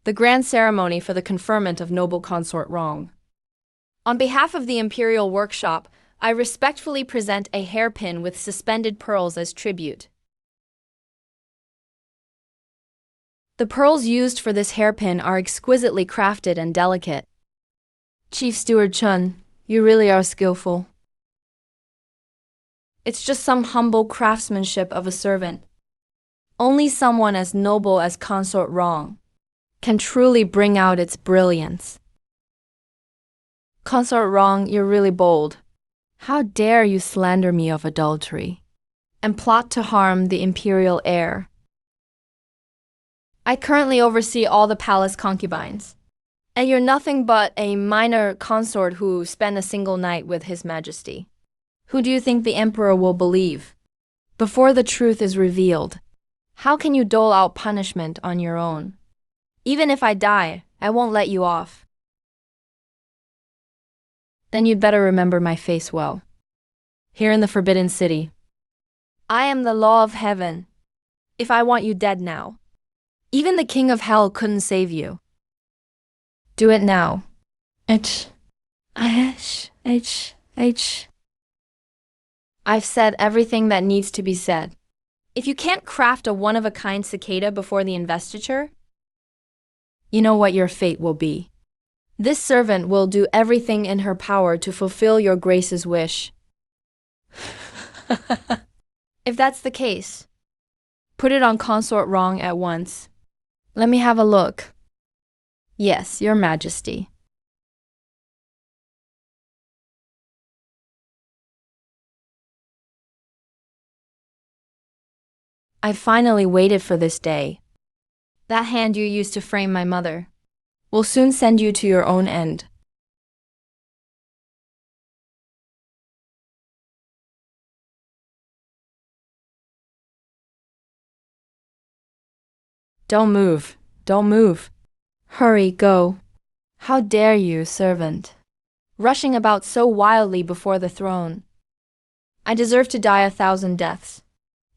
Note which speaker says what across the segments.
Speaker 1: the grand ceremony for the conferment of noble consort wrong. On behalf of the Imperial Workshop, I respectfully present a hairpin with suspended pearls as tribute. The pearls used for this hairpin are exquisitely crafted and delicate. Chief Steward Chun, you really are skillful. It's just some humble craftsmanship of a servant. Only someone as noble as Consort Wrong can truly bring out its brilliance. Consort Wrong, you're really bold. How dare you slander me of adultery and plot to harm the imperial heir? I currently oversee all the palace concubines, and you're nothing but a minor consort who spent a single night with His Majesty. Who do you think the emperor will believe? Before the truth is revealed, how can you dole out punishment on your own? Even if I die, I won't let you off. Then you'd better remember my face well. Here in the Forbidden City, I am the law of heaven. If I want you dead now, even the king of hell couldn't save you. Do it now. I've said everything that needs to be said. If you can't craft a one-of-a-kind cicada before the investiture, you know what your fate will be. This servant will do everything in her power to fulfill your grace's wish. If that's the case, put it on Consort Wrong at once. Let me have a look. Yes, Your Majesty. I finally waited for this day. That hand you used to frame my mother will soon send you to your own end. Don't move. Don't move. Hurry, go. How dare you, servant, rushing about so wildly before the throne. I deserve to die 1,000 deaths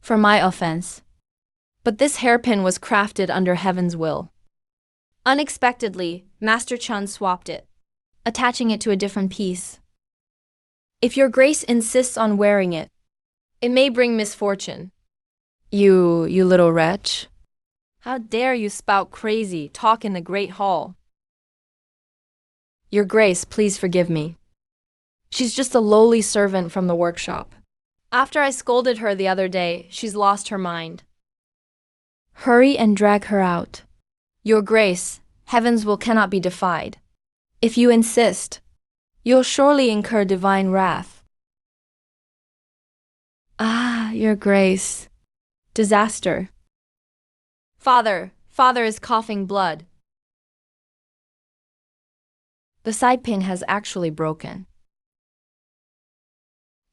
Speaker 1: for my offense. But this hairpin was crafted under heaven's will. Unexpectedly, Master Chun swapped it, attaching it to a different piece. If your grace insists on wearing it, it may bring misfortune. You little wretch. How dare you spout crazy talk in the great hall? Your grace, please forgive me. She's just a lowly servant from the workshop. After I scolded her the other day, she's lost her mind. Hurry and drag her out. Your grace, heaven's will cannot be defied. If you insist, you'll surely incur divine wrath. Ah, your grace. Disaster. Father is coughing blood. The side pin has actually broken.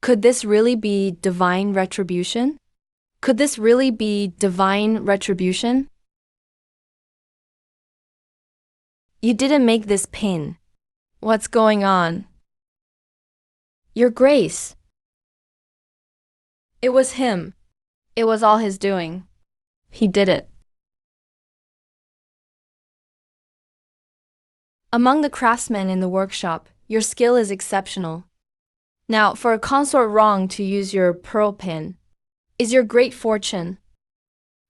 Speaker 1: Could this really be divine retribution? Could this really be divine retribution? You didn't make this pin. What's going on? Your grace. It was him. It was all his doing. He did it. Among the craftsmen in the workshop, your skill is exceptional. Now, for a consort wrong to use your pearl pin is your great fortune.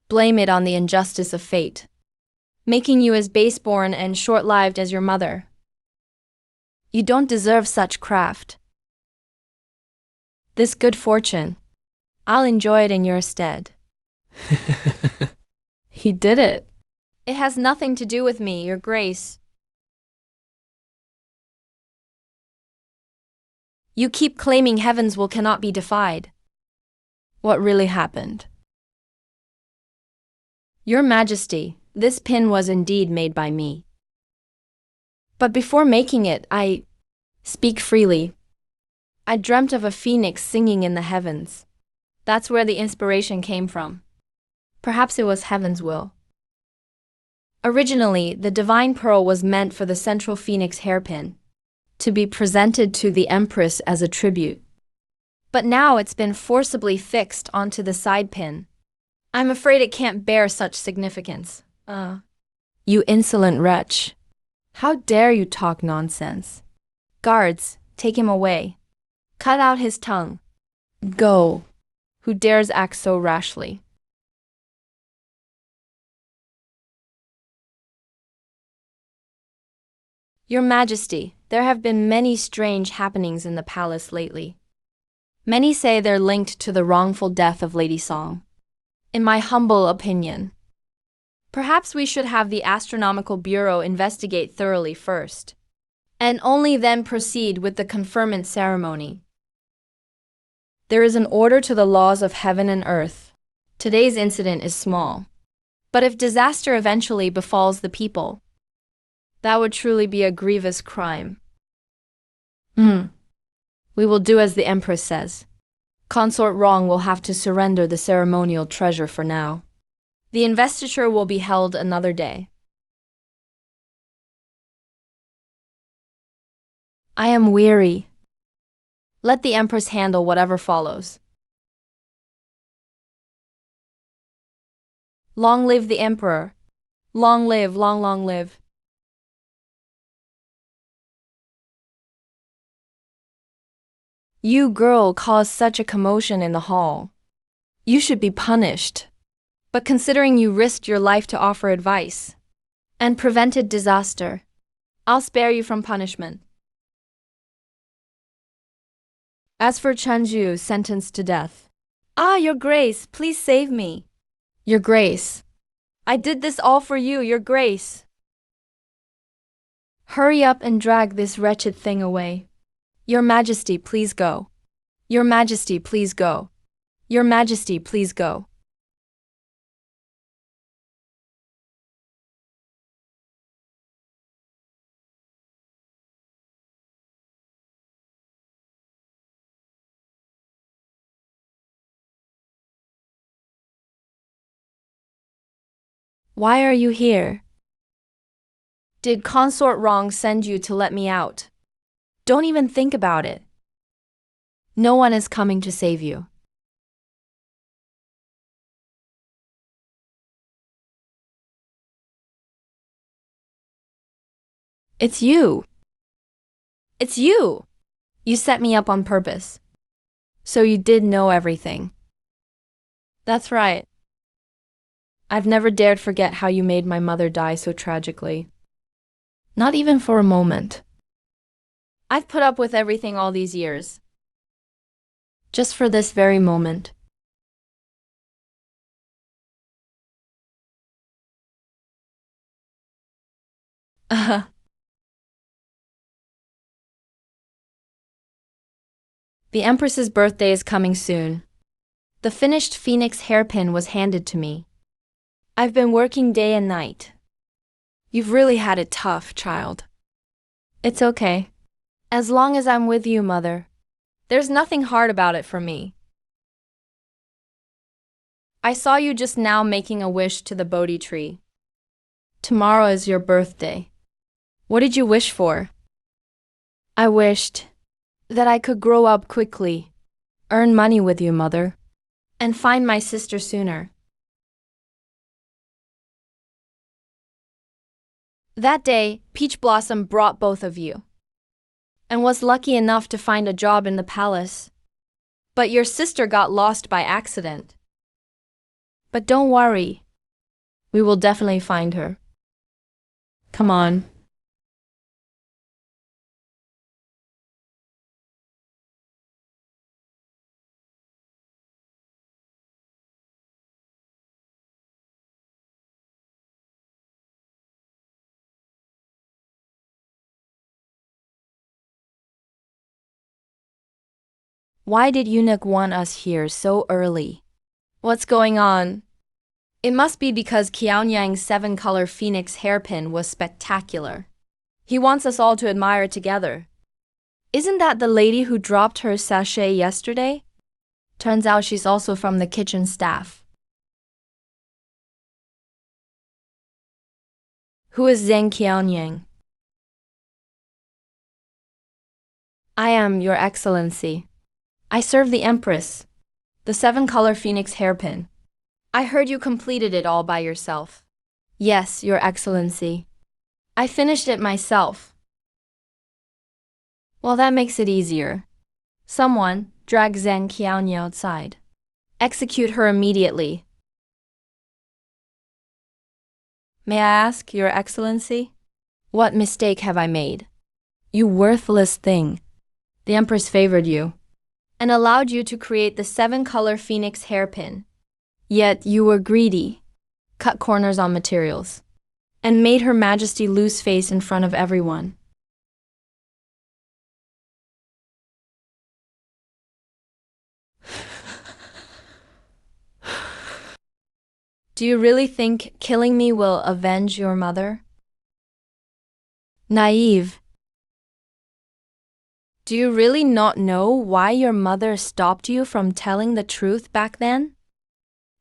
Speaker 1: Blame it on the injustice of fate, making you as base-born and short-lived as your mother. You don't deserve such craft. This good fortune, I'll enjoy it in your stead. He did it. It has nothing to do with me, your grace. You keep claiming heaven's will cannot be defied. What really happened? Your Majesty, this pin was indeed made by me. But before making it, I speak freely. I dreamt of a phoenix singing in the heavens. That's where the inspiration came from. Perhaps it was heaven's will. Originally, the divine pearl was meant for the central phoenix hairpin, to be presented to the Empress as a tribute. But now it's been forcibly fixed onto the side pin. I'm afraid it can't bear such significance. You insolent wretch. How dare you talk nonsense? Guards, take him away. Cut out his tongue. Go. Who dares act so rashly? Your Majesty, there have been many strange happenings in the palace lately. Many say they're linked to the wrongful death of Lady Song. In my humble opinion, perhaps we should have the Astronomical Bureau investigate thoroughly first, and only then proceed with the conferment ceremony. There is an order to the laws of heaven and earth. Today's incident is small, but if disaster eventually befalls the people, that would truly be a grievous crime. We will do as the Empress says. Consort Wrong will have to surrender the ceremonial treasure for now. The investiture will be held another day. I am weary. Let the Empress handle whatever follows. Long live the Emperor. Long live, long live. You girl caused such a commotion in the hall. You should be punished. But considering you risked your life to offer advice and prevented disaster, I'll spare you from punishment. As for Chenju, sentenced to death. Your Grace, please save me. Your Grace. I did this all for you, Your Grace. Hurry up and drag this wretched thing away. Your Majesty, please go. Your Majesty, please go. Your Majesty, please go. Why are you here? Did Consort Wrong send you to let me out? Don't even think about it. No one is coming to save you. It's you. It's you. You set me up on purpose. So you did know everything. That's right. I've never dared forget how you made my mother die so tragically. Not even for a moment. I've put up with everything all these years. Just for this very moment. The Empress's birthday is coming soon. The finished phoenix hairpin was handed to me. I've been working day and night. You've really had it tough, child. It's okay. As long as I'm with you, Mother. There's nothing hard about it for me. I saw you just now making a wish to the Bodhi tree. Tomorrow is your birthday. What did you wish for? I wished that I could grow up quickly, earn money with you, Mother, and find my sister sooner. That day, Peach Blossom brought both of you, and was lucky enough to find a job in the palace. But your sister got lost by accident. But don't worry. We will definitely find her. Come on. Why did Eunuch want us here so early? What's going on? It must be because Qiaonyang's 7-color phoenix hairpin was spectacular. He wants us all to admire it together. Isn't that the lady who dropped her sachet yesterday? Turns out she's also from the kitchen staff. Who is Zheng Qiaonyang? I am, Your Excellency. I serve the Empress. The 7-color phoenix hairpin. I heard you completed it all by yourself. Yes, Your Excellency. I finished it myself. Well, that makes it easier. Someone, drag Zhang Qiaoyan outside. Execute her immediately. May I ask, Your Excellency? What mistake have I made? You worthless thing. The Empress favored you and allowed you to create the 7-color phoenix hairpin. Yet you were greedy, cut corners on materials, and made Her Majesty lose face in front of everyone. Do you really think killing me will avenge your mother? Naive. Do you really not know why your mother stopped you from telling the truth back then?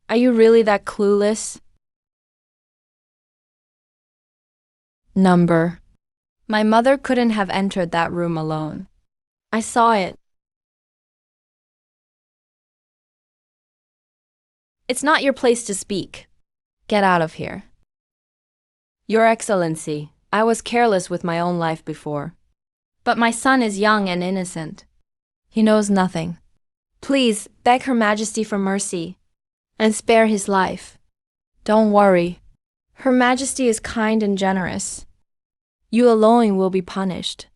Speaker 1: Are you really that clueless? Number. My mother couldn't have entered that room alone. I saw it. It's not your place to speak. Get out of here. Your Excellency, I was careless with my own life before. But my son is young and innocent. He knows nothing. Please beg Her Majesty for mercy and spare his life. Don't worry. Her Majesty is kind and generous. You alone will be punished.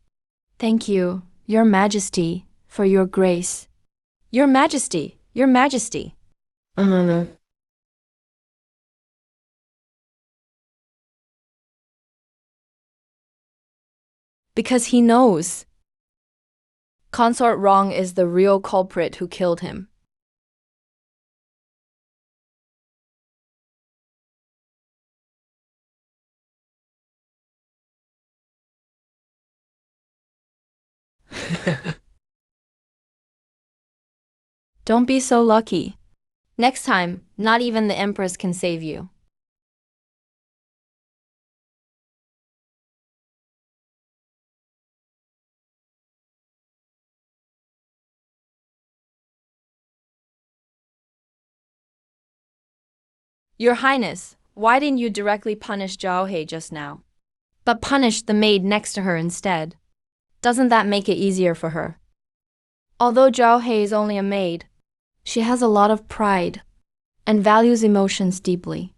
Speaker 1: Thank you, Your Majesty, for your grace. Your Majesty, Your Majesty. Because he knows. Consort Wrong is the real culprit who killed him. Don't be so lucky. Next time, not even the Empress can save you. Your Highness, why didn't you directly punish Zhao He just now? But punish the maid next to her instead. Doesn't that make it easier for her? Although Zhao He is only a maid, she has a lot of pride and values emotions deeply.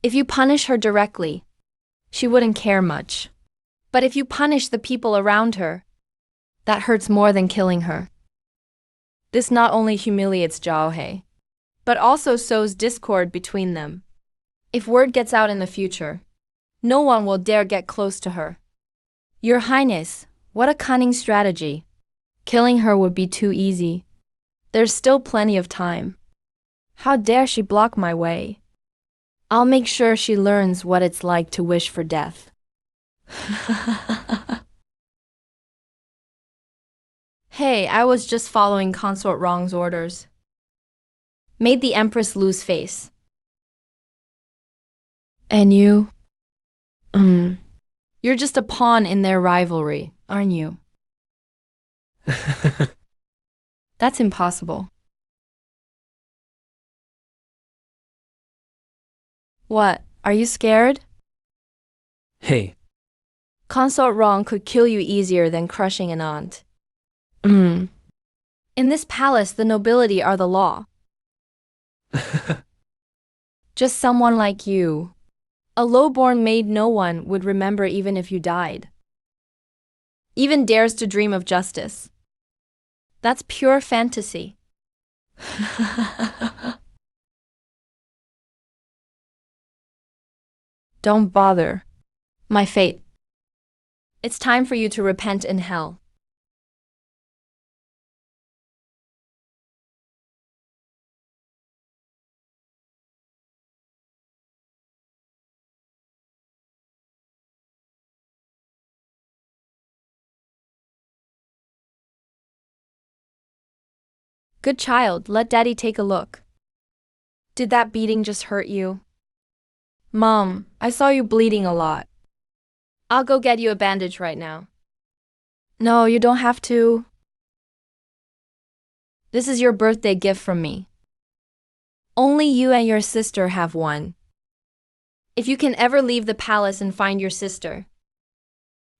Speaker 1: If you punish her directly, she wouldn't care much. But if you punish the people around her, that hurts more than killing her. This not only humiliates Zhao He, but also sows discord between them. If word gets out in the future, no one will dare get close to her. Your Highness, what a cunning strategy. Killing her would be too easy. There's still plenty of time. How dare she block my way? I'll make sure she learns what it's like to wish for death. Hey, I was just following Consort Wrong's orders. Made the Empress lose face. And you? You're just a pawn in their rivalry, aren't you? That's impossible. What, are you scared?
Speaker 2: Hey.
Speaker 1: Consort Wrong could kill you easier than crushing an aunt. In this palace, the nobility are the law. Just someone like you. A low-born maid no one would remember even if you died. Even dares to dream of justice. That's pure fantasy. Don't bother. My fate. It's time for you to repent in hell. Good child, let Daddy take a look. Did that beating just hurt you? Mom, I saw you bleeding a lot. I'll go get you a bandage right now. No, you don't have to. This is your birthday gift from me. Only you and your sister have one. If you can ever leave the palace and find your sister,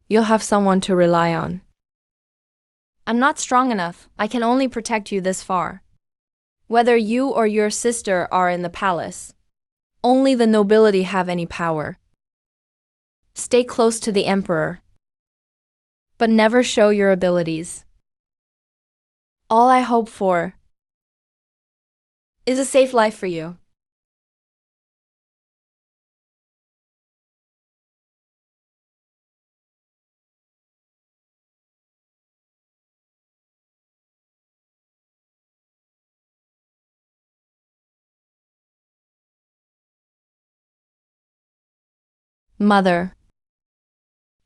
Speaker 1: you'll have someone to rely on. I'm not strong enough. I can only protect you this far. Whether you or your sister are in the palace, only the nobility have any power. Stay close to the emperor, but never show your abilities. All I hope for is a safe life for you. Mother,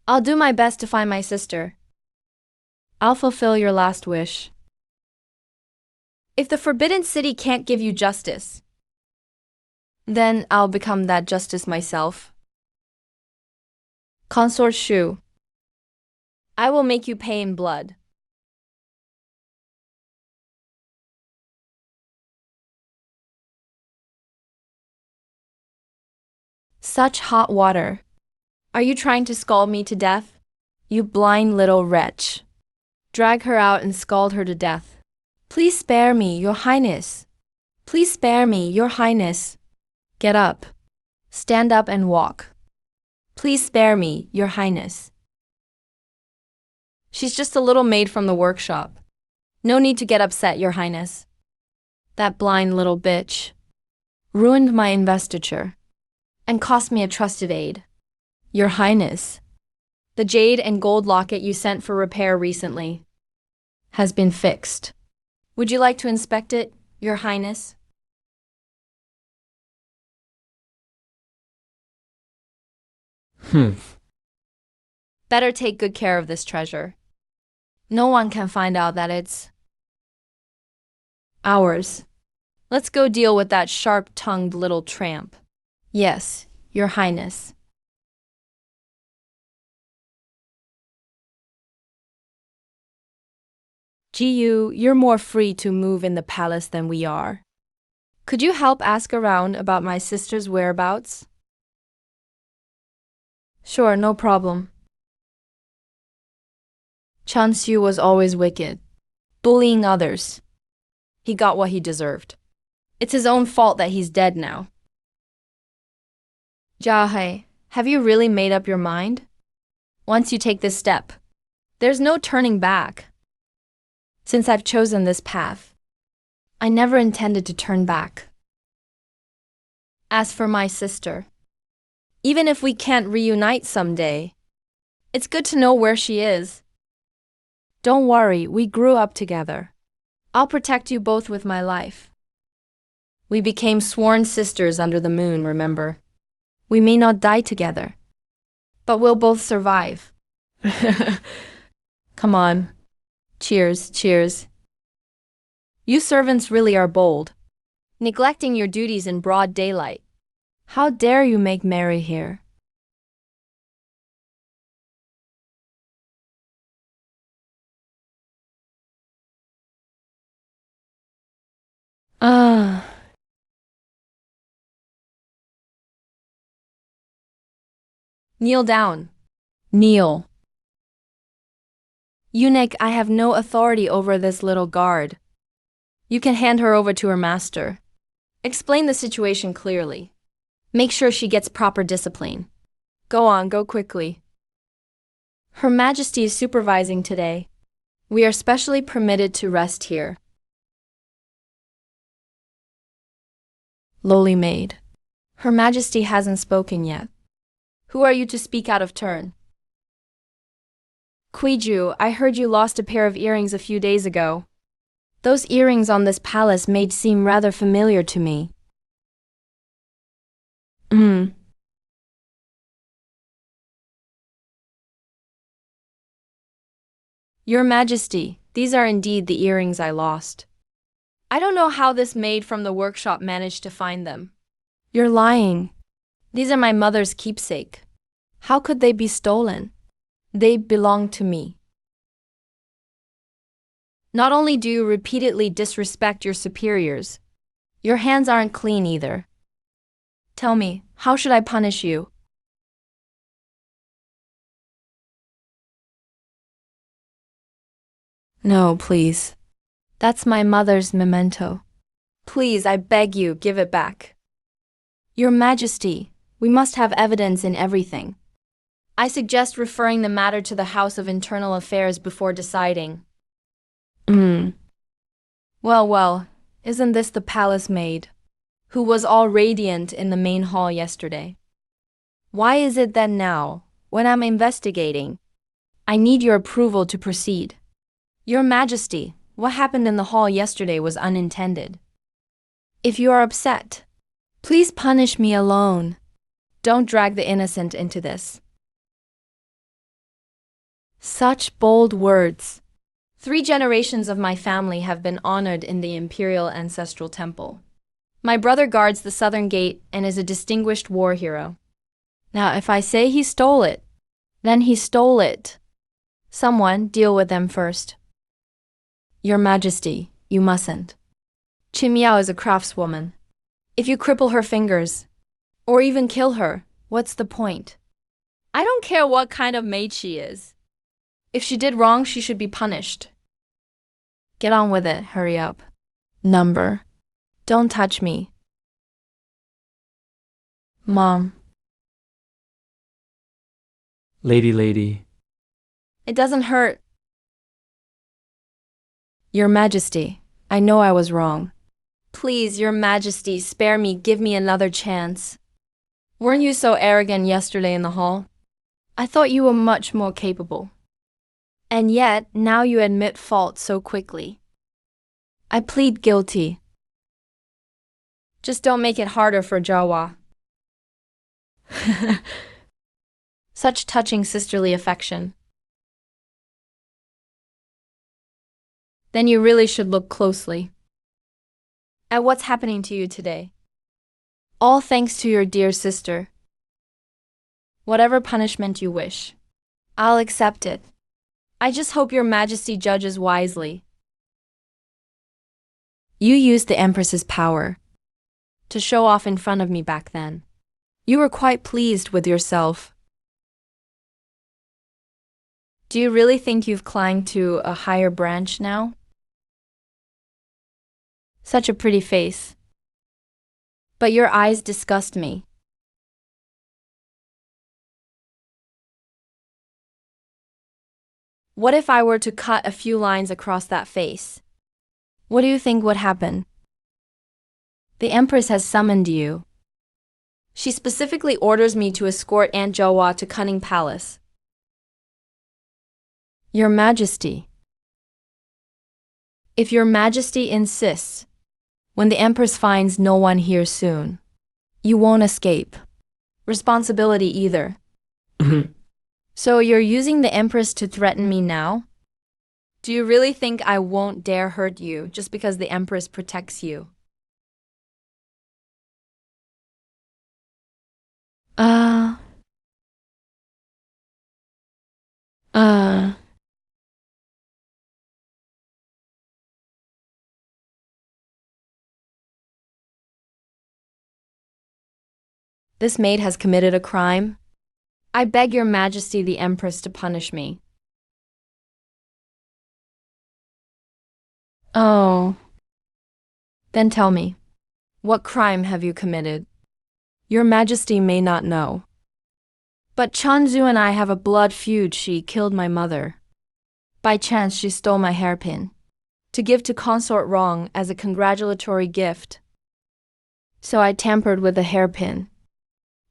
Speaker 1: I'll do my best to find my sister. I'll fulfill your last wish. If the Forbidden City can't give you justice, then I'll become that justice myself. Consort Shu, I will make you pay in blood. Such hot water. Are you trying to scald me to death? You blind little wretch. Drag her out and scald her to death. Please spare me, your highness. Please spare me, your highness. Get up. Stand up and walk. Please spare me, your highness. She's just a little maid from the workshop. No need to get upset, your highness. That blind little bitch ruined my investiture and cost me a trusted aide. Your highness, the jade and gold locket you sent for repair recently has been fixed. Would you like to inspect it, your highness? Better take good care of this treasure. No one can find out that it's ours. Let's go deal with that sharp-tongued little tramp. Yes, your highness. Jiyu, you're more free to move in the palace than we are. Could you help ask around about my sister's whereabouts? Sure, no problem. Chansu was always wicked, bullying others. He got what he deserved. It's his own fault that he's dead now. Jiahe, have you really made up your mind? Once you take this step, there's no turning back. Since I've chosen this path, I never intended to turn back. As for my sister, even if we can't reunite someday, it's good to know where she is. Don't worry, we grew up together. I'll protect you both with my life. We became sworn sisters under the moon, remember? We may not die together, but we'll both survive. Come on. Cheers, cheers. You servants really are bold, neglecting your duties in broad daylight. How dare you make merry here? Kneel down. Kneel. Eunuch, I have no authority over this little guard. You can hand her over to her master. Explain the situation clearly. Make sure she gets proper discipline. Go on, go quickly. Her Majesty is supervising today. We are specially permitted to rest here. Lowly maid. Her Majesty hasn't spoken yet. Who are you to speak out of turn? Kuiju, I heard you lost a pair of earrings a few days ago. Those earrings on this palace maid seem rather familiar to me. Your Majesty, these are indeed the earrings I lost. I don't know how this maid from the workshop managed to find them. You're lying. These are my mother's keepsake. How could they be stolen? They belong to me. Not only do you repeatedly disrespect your superiors, your hands aren't clean either. Tell me, How should I punish you? No, please. That's my mother's memento. Please, I beg you, give it back. Your Majesty, we must have evidence in everything. I suggest referring the matter to the House of Internal Affairs before deciding. Well, isn't this the palace maid, who was all radiant in the main hall yesterday? Why is it that now, when I'm investigating, I need your approval to proceed? Your Majesty, what happened in the hall yesterday was unintended. If you are upset, please punish me alone. Don't drag the innocent into this. Such bold words. 3 generations of my family have been honored in the Imperial Ancestral Temple. My brother guards the southern gate and is a distinguished war hero. Now, if I say he stole it, then he stole it. Someone deal with them first. Your Majesty, you mustn't. Qin Miao is a craftswoman. If you cripple her fingers, or even kill her, what's the point? I don't care what kind of maid she is. If she did wrong, she should be punished. Get on with it, hurry up. Number. Don't touch me. Mom.
Speaker 2: Lady.
Speaker 1: It doesn't hurt. Your Majesty, I know I was wrong. Please, Your Majesty, spare me, give me another chance. Weren't you so arrogant yesterday in the hall? I thought you were much more capable. And yet, now you admit fault so quickly. I plead guilty. Just don't make it harder for Jawa. Such touching sisterly affection. Then you really should look closely at what's happening to you today. All thanks to your dear sister. Whatever punishment you wish, I'll accept it. I just hope Your Majesty judges wisely. You used the Empress's power to show off in front of me back then. You were quite pleased with yourself. Do you really think you've climbed to a higher branch now? Such a pretty face. But your eyes disgust me. What if I were to cut a few lines across that face? What do you think would happen? The Empress has summoned you. She specifically orders me to escort Aunt Jawa to Cunning Palace. Your Majesty. If Your Majesty insists, when the Empress finds no one here soon, you won't escape responsibility either. So you're using the Empress to threaten me now? Do you really think I won't dare hurt you just because the Empress protects you? This maid has committed a crime. I beg Your Majesty the Empress to punish me. Oh. Then tell me, what crime have you committed? Your Majesty may not know. But Chanzu and I have a blood feud. She killed my mother. By chance, she stole my hairpin to give to consort Wrong as a congratulatory gift. So I tampered with the hairpin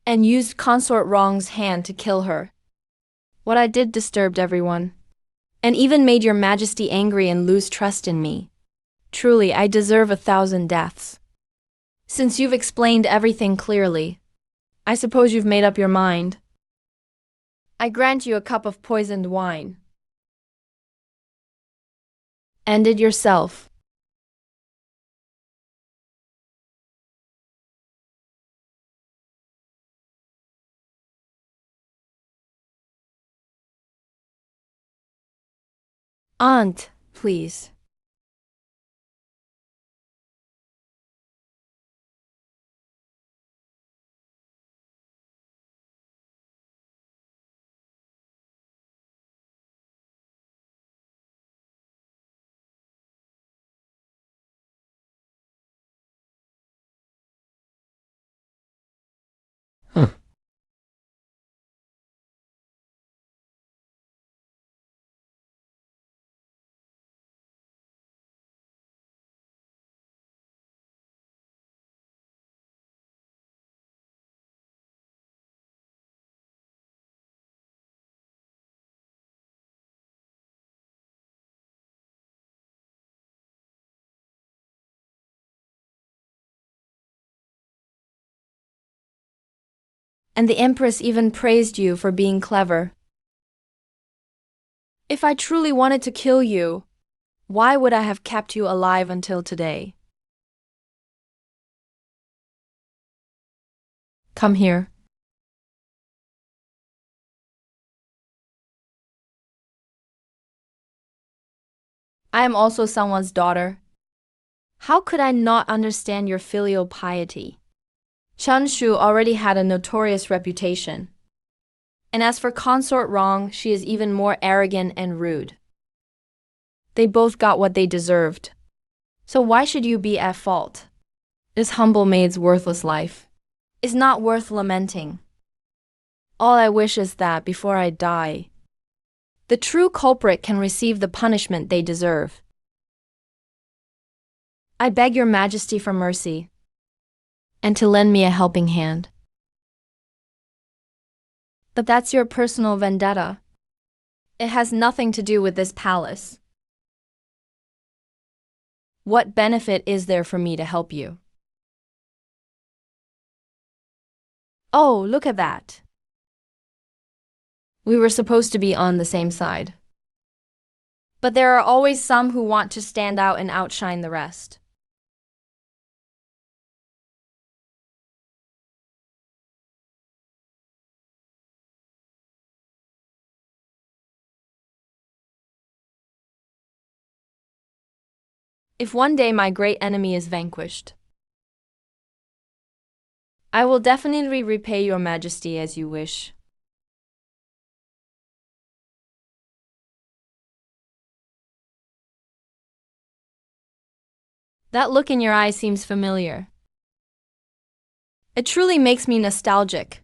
Speaker 1: and used consort Wrong's hand to kill her. What I did disturbed everyone, and even made Your Majesty angry and lose trust in me. Truly, I deserve 1,000 deaths. Since you've explained everything clearly, I suppose you've made up your mind. I grant you a cup of poisoned wine. End it yourself. Aunt, please. And the Empress even praised you for being clever. If I truly wanted to kill you, why would I have kept you alive until today? Come here. I am also someone's daughter. How could I not understand your filial piety? Chanshu already had a notorious reputation. And as for Consort Rong, she is even more arrogant and rude. They both got what they deserved. So why should you be at fault? This humble maid's worthless life is not worth lamenting. All I wish is that before I die, the true culprit can receive the punishment they deserve. I beg your majesty for mercy, and to lend me a helping hand. But that's your personal vendetta. It has nothing to do with this palace. What benefit is there for me to help you? Oh, look at that. We were supposed to be on the same side. But there are always some who want to stand out and outshine the rest. If one day my great enemy is vanquished, I will definitely repay your majesty as you wish. That look in your eyes seems familiar. It truly makes me nostalgic.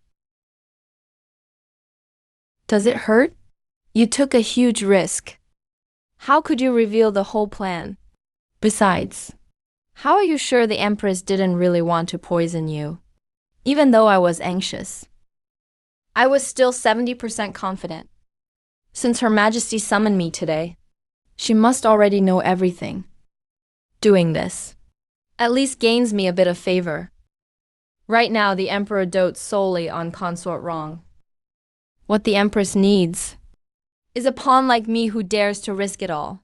Speaker 1: Does it hurt? You took a huge risk. How could you reveal the whole plan? Besides, how are you sure the Empress didn't really want to poison you? Even though I was anxious, I was still 70% confident. Since Her Majesty summoned me today, she must already know everything. Doing this at least gains me a bit of favor. Right now, the Emperor dotes solely on Consort Rong. What the Empress needs is a pawn like me who dares to risk it all.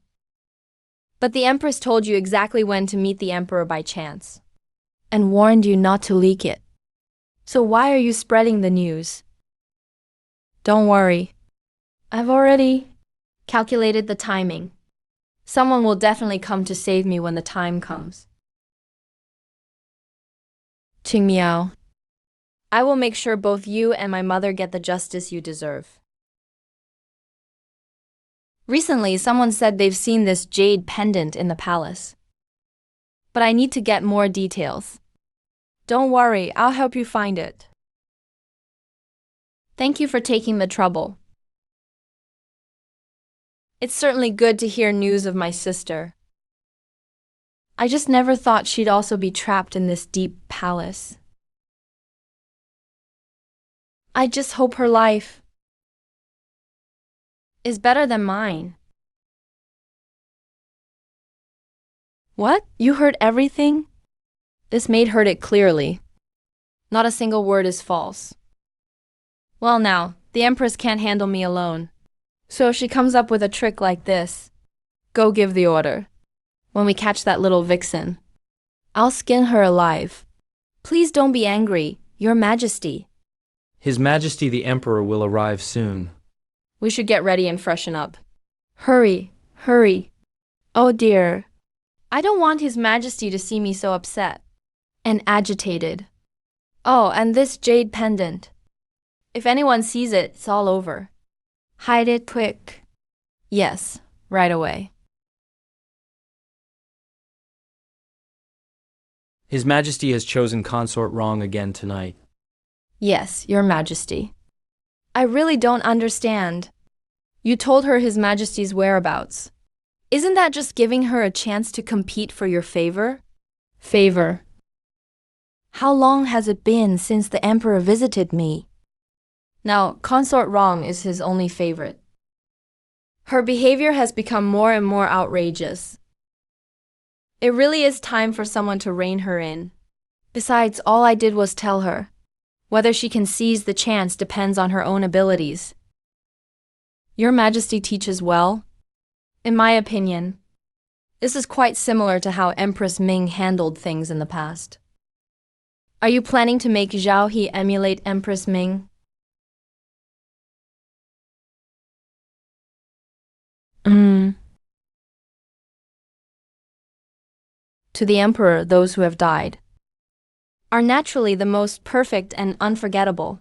Speaker 1: But the Empress told you exactly when to meet the Emperor by chance, and warned you not to leak it. So why are you spreading the news? Don't worry. I've already calculated the timing. Someone will definitely come to save me when the time comes. Qing Miao, I will make sure both you and my mother get the justice you deserve. Recently, someone said they've seen this jade pendant in the palace. But I need to get more details. Don't worry, I'll help you find it. Thank you for taking the trouble. It's certainly good to hear news of my sister. I just never thought she'd also be trapped in this deep palace. I just hope her life is better than mine. What? You heard everything? This maid heard it clearly. Not a single word is false. Well now, the Empress can't handle me alone. So if she comes up with a trick like this, go give the order. When we catch that little vixen, I'll skin her alive. Please don't be angry, Your Majesty.
Speaker 2: His Majesty the Emperor will arrive soon.
Speaker 1: We should get ready and freshen up. Hurry, hurry. Oh dear. I don't want His Majesty to see me so upset and agitated. Oh, and this jade pendant. If anyone sees it, it's all over. Hide it quick. Yes, right away.
Speaker 2: His Majesty has chosen Consort Rong again tonight.
Speaker 1: Yes, Your Majesty. I really don't understand. You told her His Majesty's whereabouts. Isn't that just giving her a chance to compete for your favor? Favor. How long has it been since the Emperor visited me? Now, Consort Rong is his only favorite. Her behavior has become more and more outrageous. It really is time for someone to rein her in. Besides, all I did was tell her Whether she can seize the chance depends on her own abilities. Your Majesty teaches well. In my opinion, this is quite similar to how Empress Ming handled things in the past. Are you planning to make Zhao He emulate Empress Ming? To the Emperor, those who have died are naturally the most perfect and unforgettable.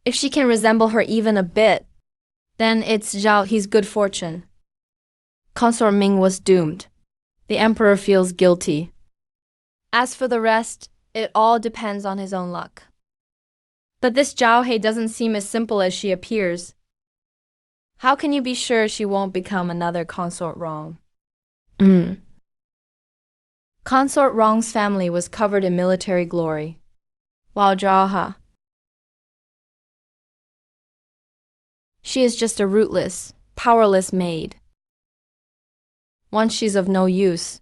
Speaker 1: If she can resemble her even a bit, then it's Zhao He's good fortune. Consort Ming was doomed. The Emperor feels guilty. As for the rest, it all depends on his own luck. But this Zhao He doesn't seem as simple as she appears. How can you be sure she won't become another Consort Rong? Consort Rong's family was covered in military glory, while Zhao He, she is just a rootless, powerless maid. Once she's of no use,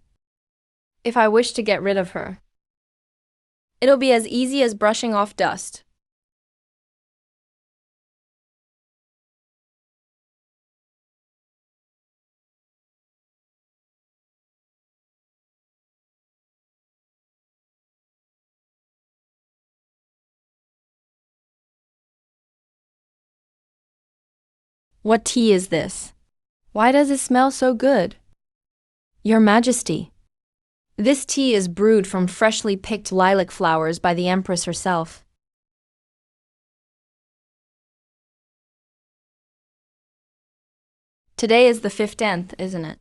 Speaker 1: if I wish to get rid of her, it'll be as easy as brushing off dust. What tea is this? Why does it smell so good? Your Majesty, this tea is brewed from freshly picked lilac flowers by the Empress herself. Today is the 15th, isn't it?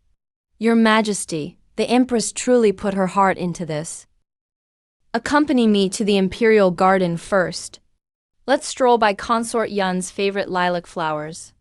Speaker 1: Your Majesty, the Empress truly put her heart into this. Accompany me to the Imperial Garden first. Let's stroll by Consort Yun's favorite lilac flowers.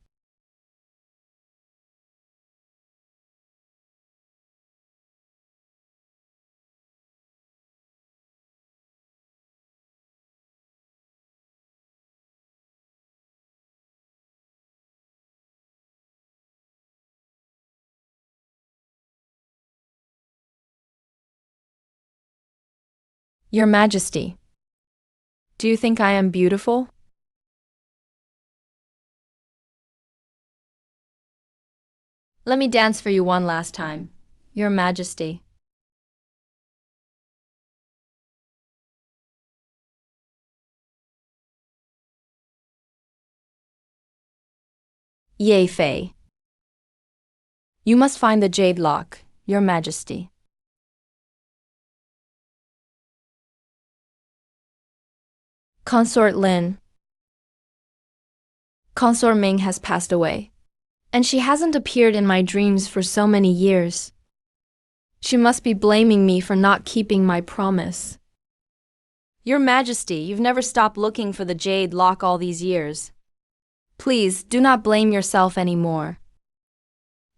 Speaker 1: Your Majesty, do you think I am beautiful? Let me dance for you one last time, Your Majesty. Ye Fei. You must find the jade lock, Your Majesty. Consort Lin. Consort Ming has passed away, and she hasn't appeared in my dreams for so many years. She must be blaming me for not keeping my promise. Your Majesty, you've never stopped looking for the jade lock all these years. Please, do not blame yourself anymore.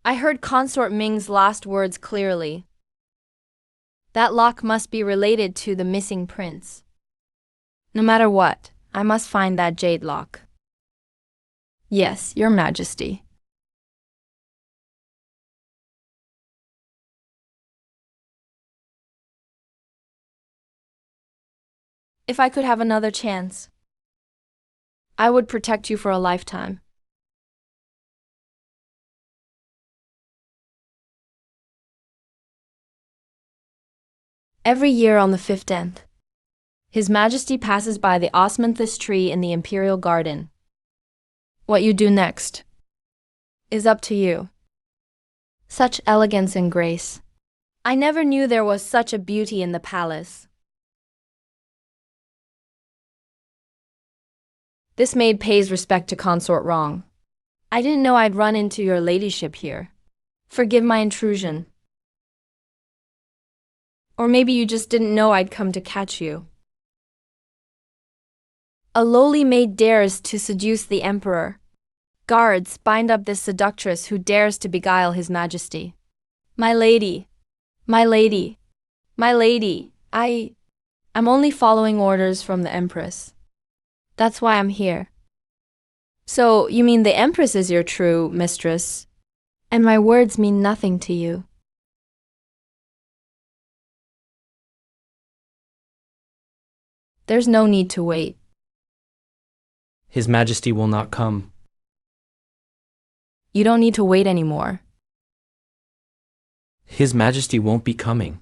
Speaker 1: I heard Consort Ming's last words clearly. That lock must be related to the missing prince. No matter what, I must find that jade lock. Yes, Your Majesty. If I could have another chance, I would protect you for a lifetime. Every year on the 15th, His Majesty passes by the osmanthus tree in the Imperial Garden. What you do next is up to you. Such elegance and grace. I never knew there was such a beauty in the palace. This maid pays respect to Consort Rong. I didn't know I'd run into your ladyship here. Forgive my intrusion. Or maybe you just didn't know I'd come to catch you. A lowly maid dares to seduce the Emperor. Guards, bind up this seductress who dares to beguile His Majesty. My lady, my lady, my lady, I'm only following orders from the Empress. That's why I'm here. So, you mean the Empress is your true mistress, and my words mean nothing to you? There's no need to wait.
Speaker 2: His Majesty will not come.
Speaker 1: You don't need to wait anymore.
Speaker 2: His Majesty won't be coming.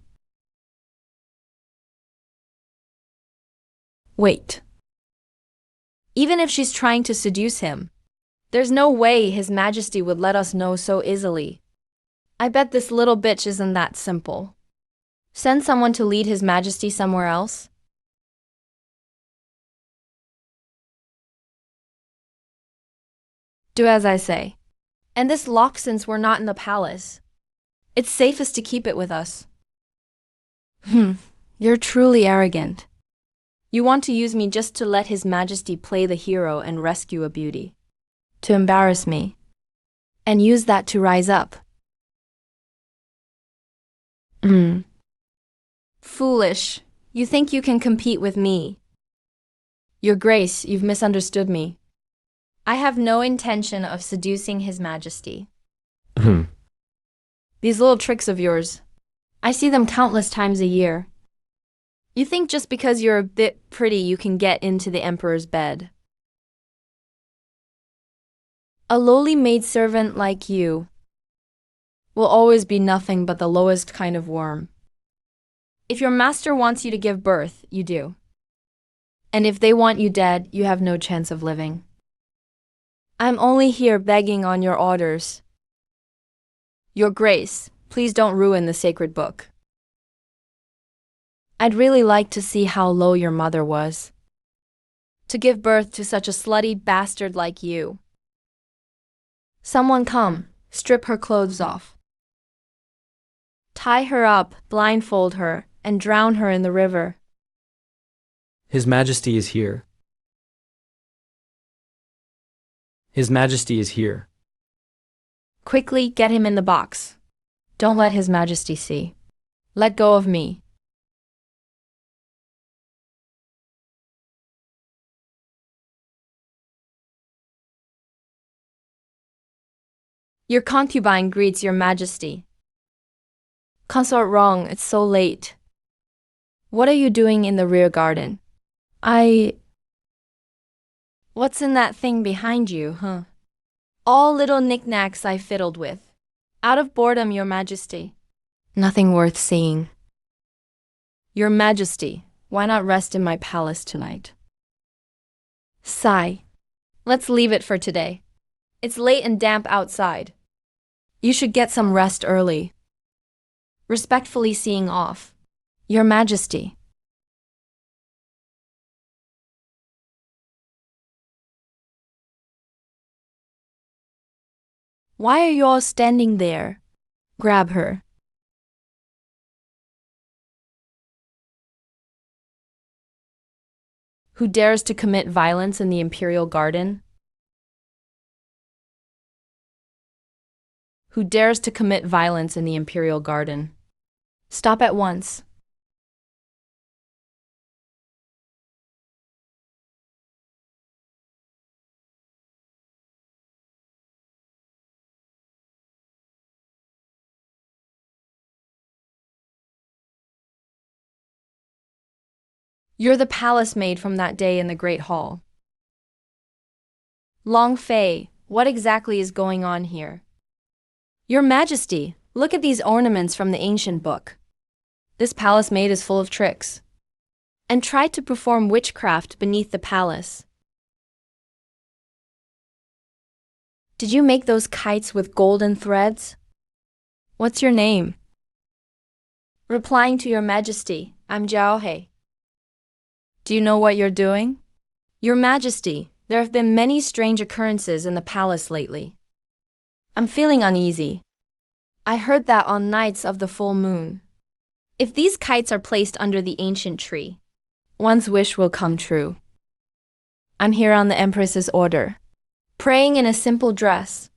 Speaker 1: Wait. Even if she's trying to seduce him, there's no way His Majesty would let us know so easily. I bet this little bitch isn't that simple. Send someone to lead His Majesty somewhere else? Do as I say. And this lock, since we're not in the palace, it's safest to keep it with us. You're truly arrogant. You want to use me just to let His Majesty play the hero and rescue a beauty. To embarrass me. And use that to rise up. Foolish. You think you can compete with me. Your Grace, you've misunderstood me. I have no intention of seducing His Majesty. These little tricks of yours, I see them countless times a year. You think just because you're a bit pretty you can get into the Emperor's bed. A lowly maidservant like you will always be nothing but the lowest kind of worm. If your master wants you to give birth, you do. And if they want you dead, you have no chance of living. I'm only here begging on your orders. Your Grace, please don't ruin the sacred book. I'd really like to see how low your mother was. To give birth to such a slutty bastard like you. Someone come, strip her clothes off. Tie her up, blindfold her, and drown her in the river.
Speaker 2: His Majesty is here. His Majesty is here.
Speaker 1: Quickly get him in the box. Don't let His Majesty see. Let go of me. Your concubine greets your Majesty. Consort wrong, it's so late. What are you doing in the rear garden? What's in that thing behind you, huh? All little knickknacks I fiddled with. Out of boredom, your Majesty. Nothing worth seeing. Your Majesty, why not rest in my palace tonight? Sigh. Let's leave it for today. It's late and damp outside. You should get some rest early. Respectfully seeing off. Your Majesty. Why are you all standing there? Grab her. Who dares to commit violence in the Imperial Garden? Who dares to commit violence in the Imperial Garden? Stop at once. You're the palace maid from that day in the Great Hall. Long Fei, what exactly is going on here? Your Majesty, look at these ornaments from the ancient book. This palace maid is full of tricks. And tried to perform witchcraft beneath the palace. Did you make those kites with golden threads? What's your name? Replying to your Majesty, I'm Zhao He. Do you know what you're doing? Your Majesty, there have been many strange occurrences in the palace lately. I'm feeling uneasy. I heard that on nights of the full moon, if these kites are placed under the ancient tree, one's wish will come true. I'm here on the Empress's order, praying in a simple dress.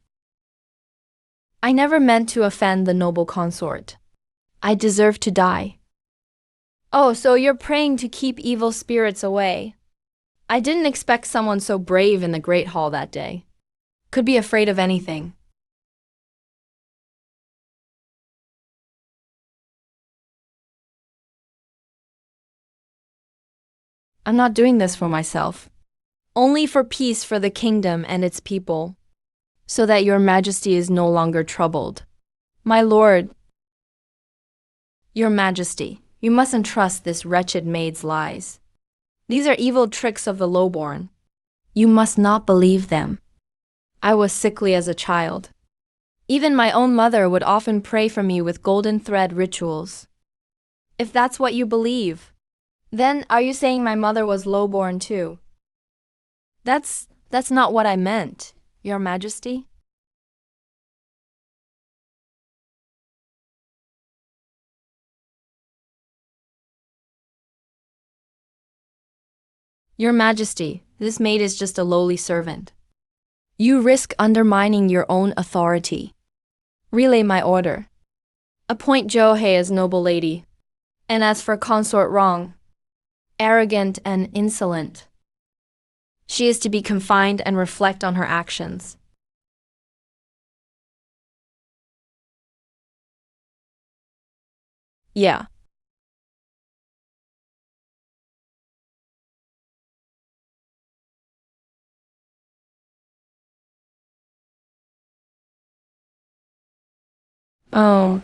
Speaker 1: I never meant to offend the noble consort. I deserve to die. Oh, so you're praying to keep evil spirits away. I didn't expect someone so brave in the Great Hall that day. Could be afraid of anything. I'm not doing this for myself. only for peace for the kingdom and its people, so that your majesty is no longer troubled. My lord, your majesty, you mustn't trust this wretched maid's lies. These are evil tricks of the lowborn. You must not believe them. I was sickly as a child. Even my own mother would often pray for me with golden thread rituals. If that's what you believe, then are you saying my mother was lowborn too? That's not what I meant, Your Majesty. Your Majesty, this maid is just a lowly servant. You risk undermining your own authority. Relay my order. Appoint Johei as noble lady. And as for consort Wrong, arrogant and insolent, she is to be confined and reflect on her actions. Yeah. Oh.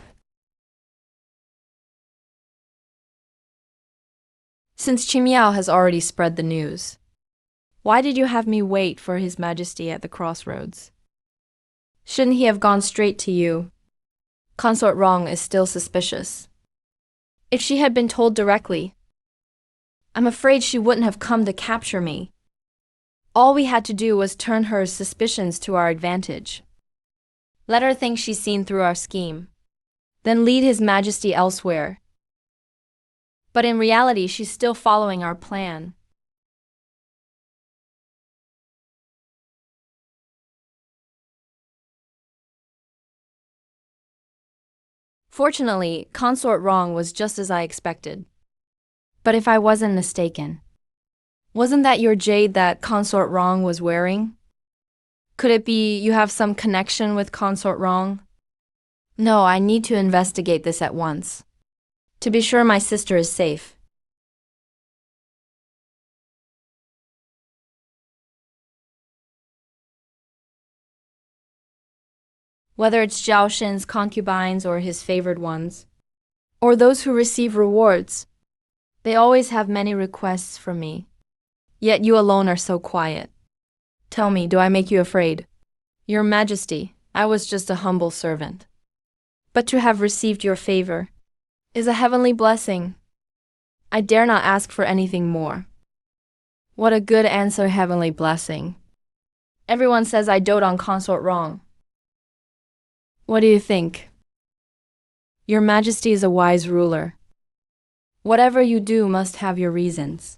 Speaker 1: Since Qimiao has already spread the news, why did you have me wait for His Majesty at the crossroads? Shouldn't he have gone straight to you? Consort Wrong is still suspicious. If she had been told directly, I'm afraid she wouldn't have come to capture me. All we had to do was turn her suspicions to our advantage. Let her think she's seen through our scheme, then lead His Majesty elsewhere. But in reality, she's still following our plan. Fortunately, Consort Wrong was just as I expected. But if I wasn't mistaken, wasn't that your jade that Consort Wrong was wearing? Could it be you have some connection with Consort Wrong? No, I need to investigate this at once, to be sure my sister is safe. Whether it's Zhao Shen's concubines or his favored ones, or those who receive rewards, they always have many requests from me. Yet you alone are so quiet. Tell me, do I make you afraid? Your Majesty, I was just a humble servant. But to have received your favor is a heavenly blessing. I dare not ask for anything more. What a good answer, heavenly blessing. Everyone says I dote on Consort Wrong. What do you think? Your Majesty is a wise ruler. Whatever you do must have your reasons.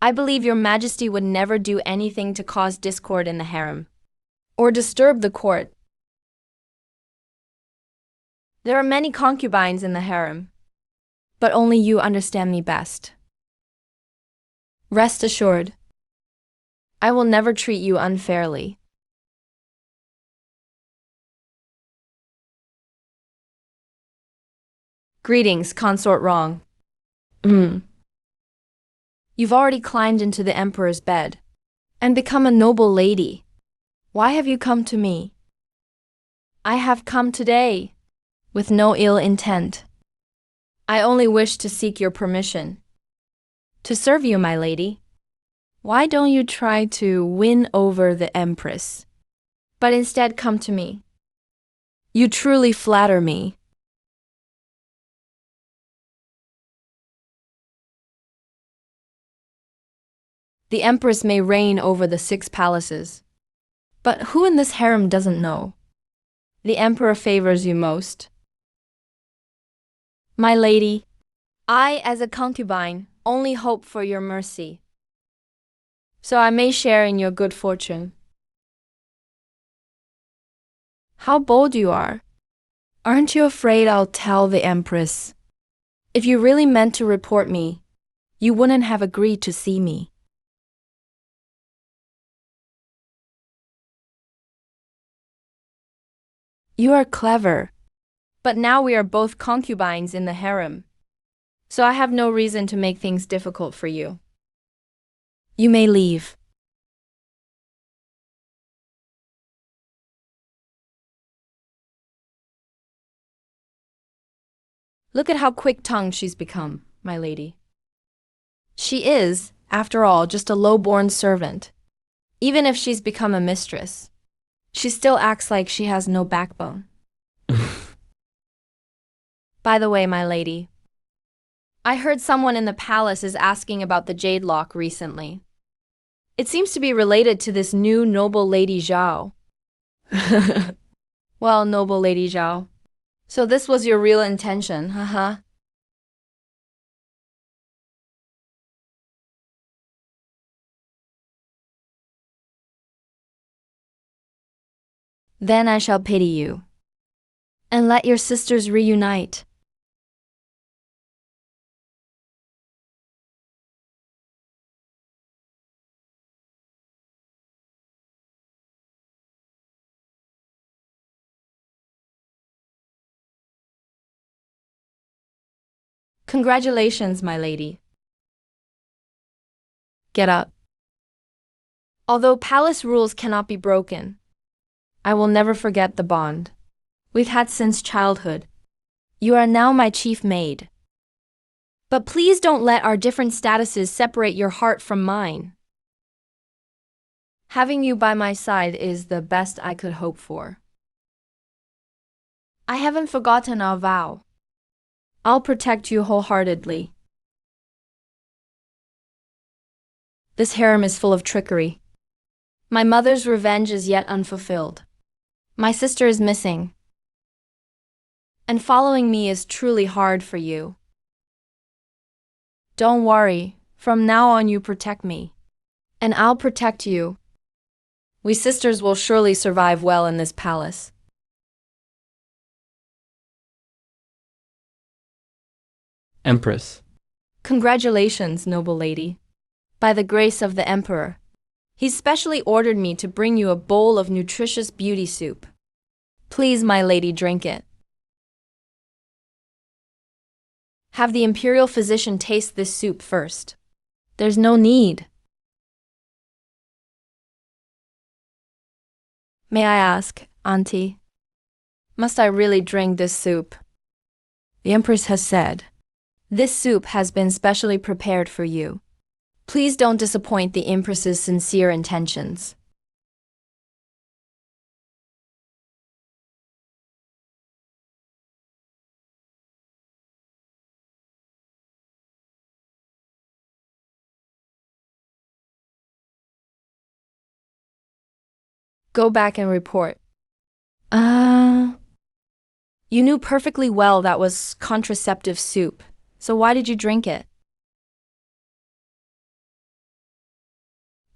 Speaker 1: I believe Your Majesty would never do anything to cause discord in the harem, or disturb the court. There are many concubines in the harem, but only you understand me best. Rest assured, I will never treat you unfairly. Greetings, Consort Wrong. You've already climbed into the Emperor's bed and become a noble lady. Why have you come to me? I have come today with no ill intent. I only wish to seek your permission to serve you, my lady. Why don't you try to win over the Empress, but instead come to me? You truly flatter me. The Empress may reign over the 6 palaces, but who in this harem doesn't know? The Emperor favors you most. My lady, I, as a concubine, only hope for your mercy, so I may share in your good fortune. How bold you are. Aren't you afraid I'll tell the Empress? If you really meant to report me, you wouldn't have agreed to see me. You are clever, but now we are both concubines in the harem, so I have no reason to make things difficult for you. You may leave. Look at how quick-tongued she's become, my lady. She is, after all, just a low-born servant. Even if she's become a mistress, she still acts like she has no backbone. By the way, my lady, I heard someone in the palace is asking about the jade lock recently. It seems to be related to this new noble Lady Zhao. Well, noble Lady Zhao. So this was your real intention, haha. Then I shall pity you. And let your sisters reunite. Congratulations, my lady. Get up. Although palace rules cannot be broken, I will never forget the bond we've had since childhood. You are now my chief maid. But please don't let our different statuses separate your heart from mine. Having you by my side is the best I could hope for. I haven't forgotten our vow. I'll protect you wholeheartedly. This harem is full of trickery. My mother's revenge is yet unfulfilled. My sister is missing. And following me is truly hard for you. Don't worry, from now on you protect me. And I'll protect you. We sisters will surely survive well in this palace.
Speaker 2: Empress.
Speaker 1: Congratulations, noble lady. By the grace of the Emperor, he's specially ordered me to bring you a bowl of nutritious beauty soup. Please, my lady, drink it. Have the imperial physician taste this soup first. There's no need. May I ask, Auntie, must I really drink this soup? The Empress has said, this soup has been specially prepared for you. Please don't disappoint the Empress's sincere intentions. Go back and report. You knew perfectly well that was contraceptive soup, so why did you drink it?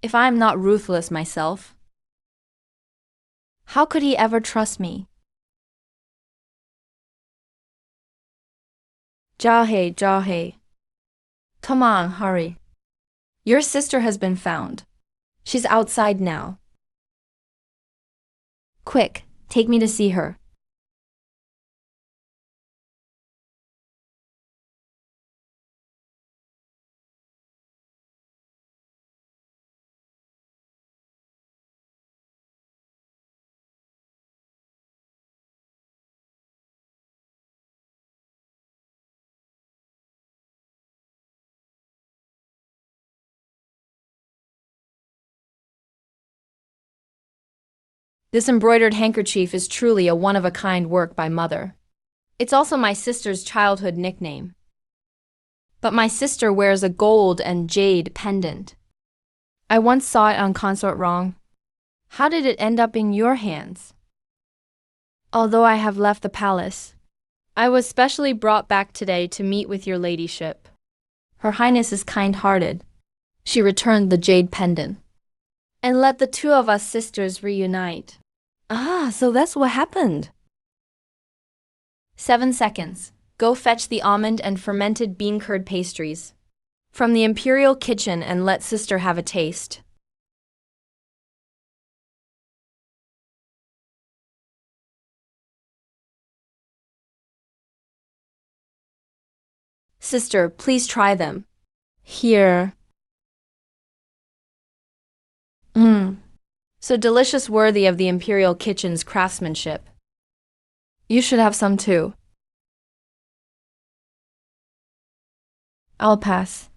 Speaker 1: If I'm not ruthless myself, how could he ever trust me? Zhao He. Come on, hurry. Your sister has been found. She's outside now. Quick, take me to see her. This embroidered handkerchief is truly a one-of-a-kind work by Mother. It's also my sister's childhood nickname. But my sister wears a gold and jade pendant. I once saw it on consort wrong. How did it end up in your hands? Although I have left the palace, I was specially brought back today to meet with your ladyship. Her Highness is kind-hearted. She returned the jade pendant. And let the two of us sisters reunite. Ah, so that's what happened. 7 seconds. Go fetch the almond and fermented bean curd pastries from the imperial kitchen and let sister have a taste. Sister, please try them. Here. So delicious, worthy of the imperial kitchen's craftsmanship. You should have some too. I'll pass.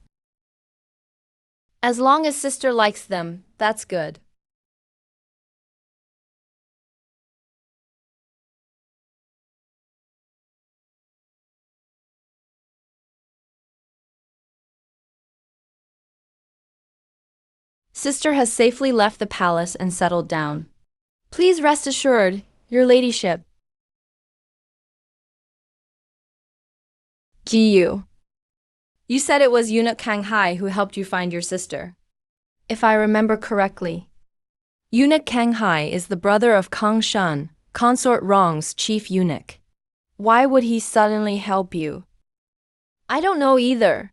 Speaker 1: As long as sister likes them, that's good. Sister has safely left the palace and settled down. Please rest assured, your ladyship. Jiyu. You said it was eunuch Kang Hai who helped you find your sister. If I remember correctly. Eunuch Kang Hai is the brother of Kang Shun, consort Rong's chief eunuch. Why would he suddenly help you? I don't know either.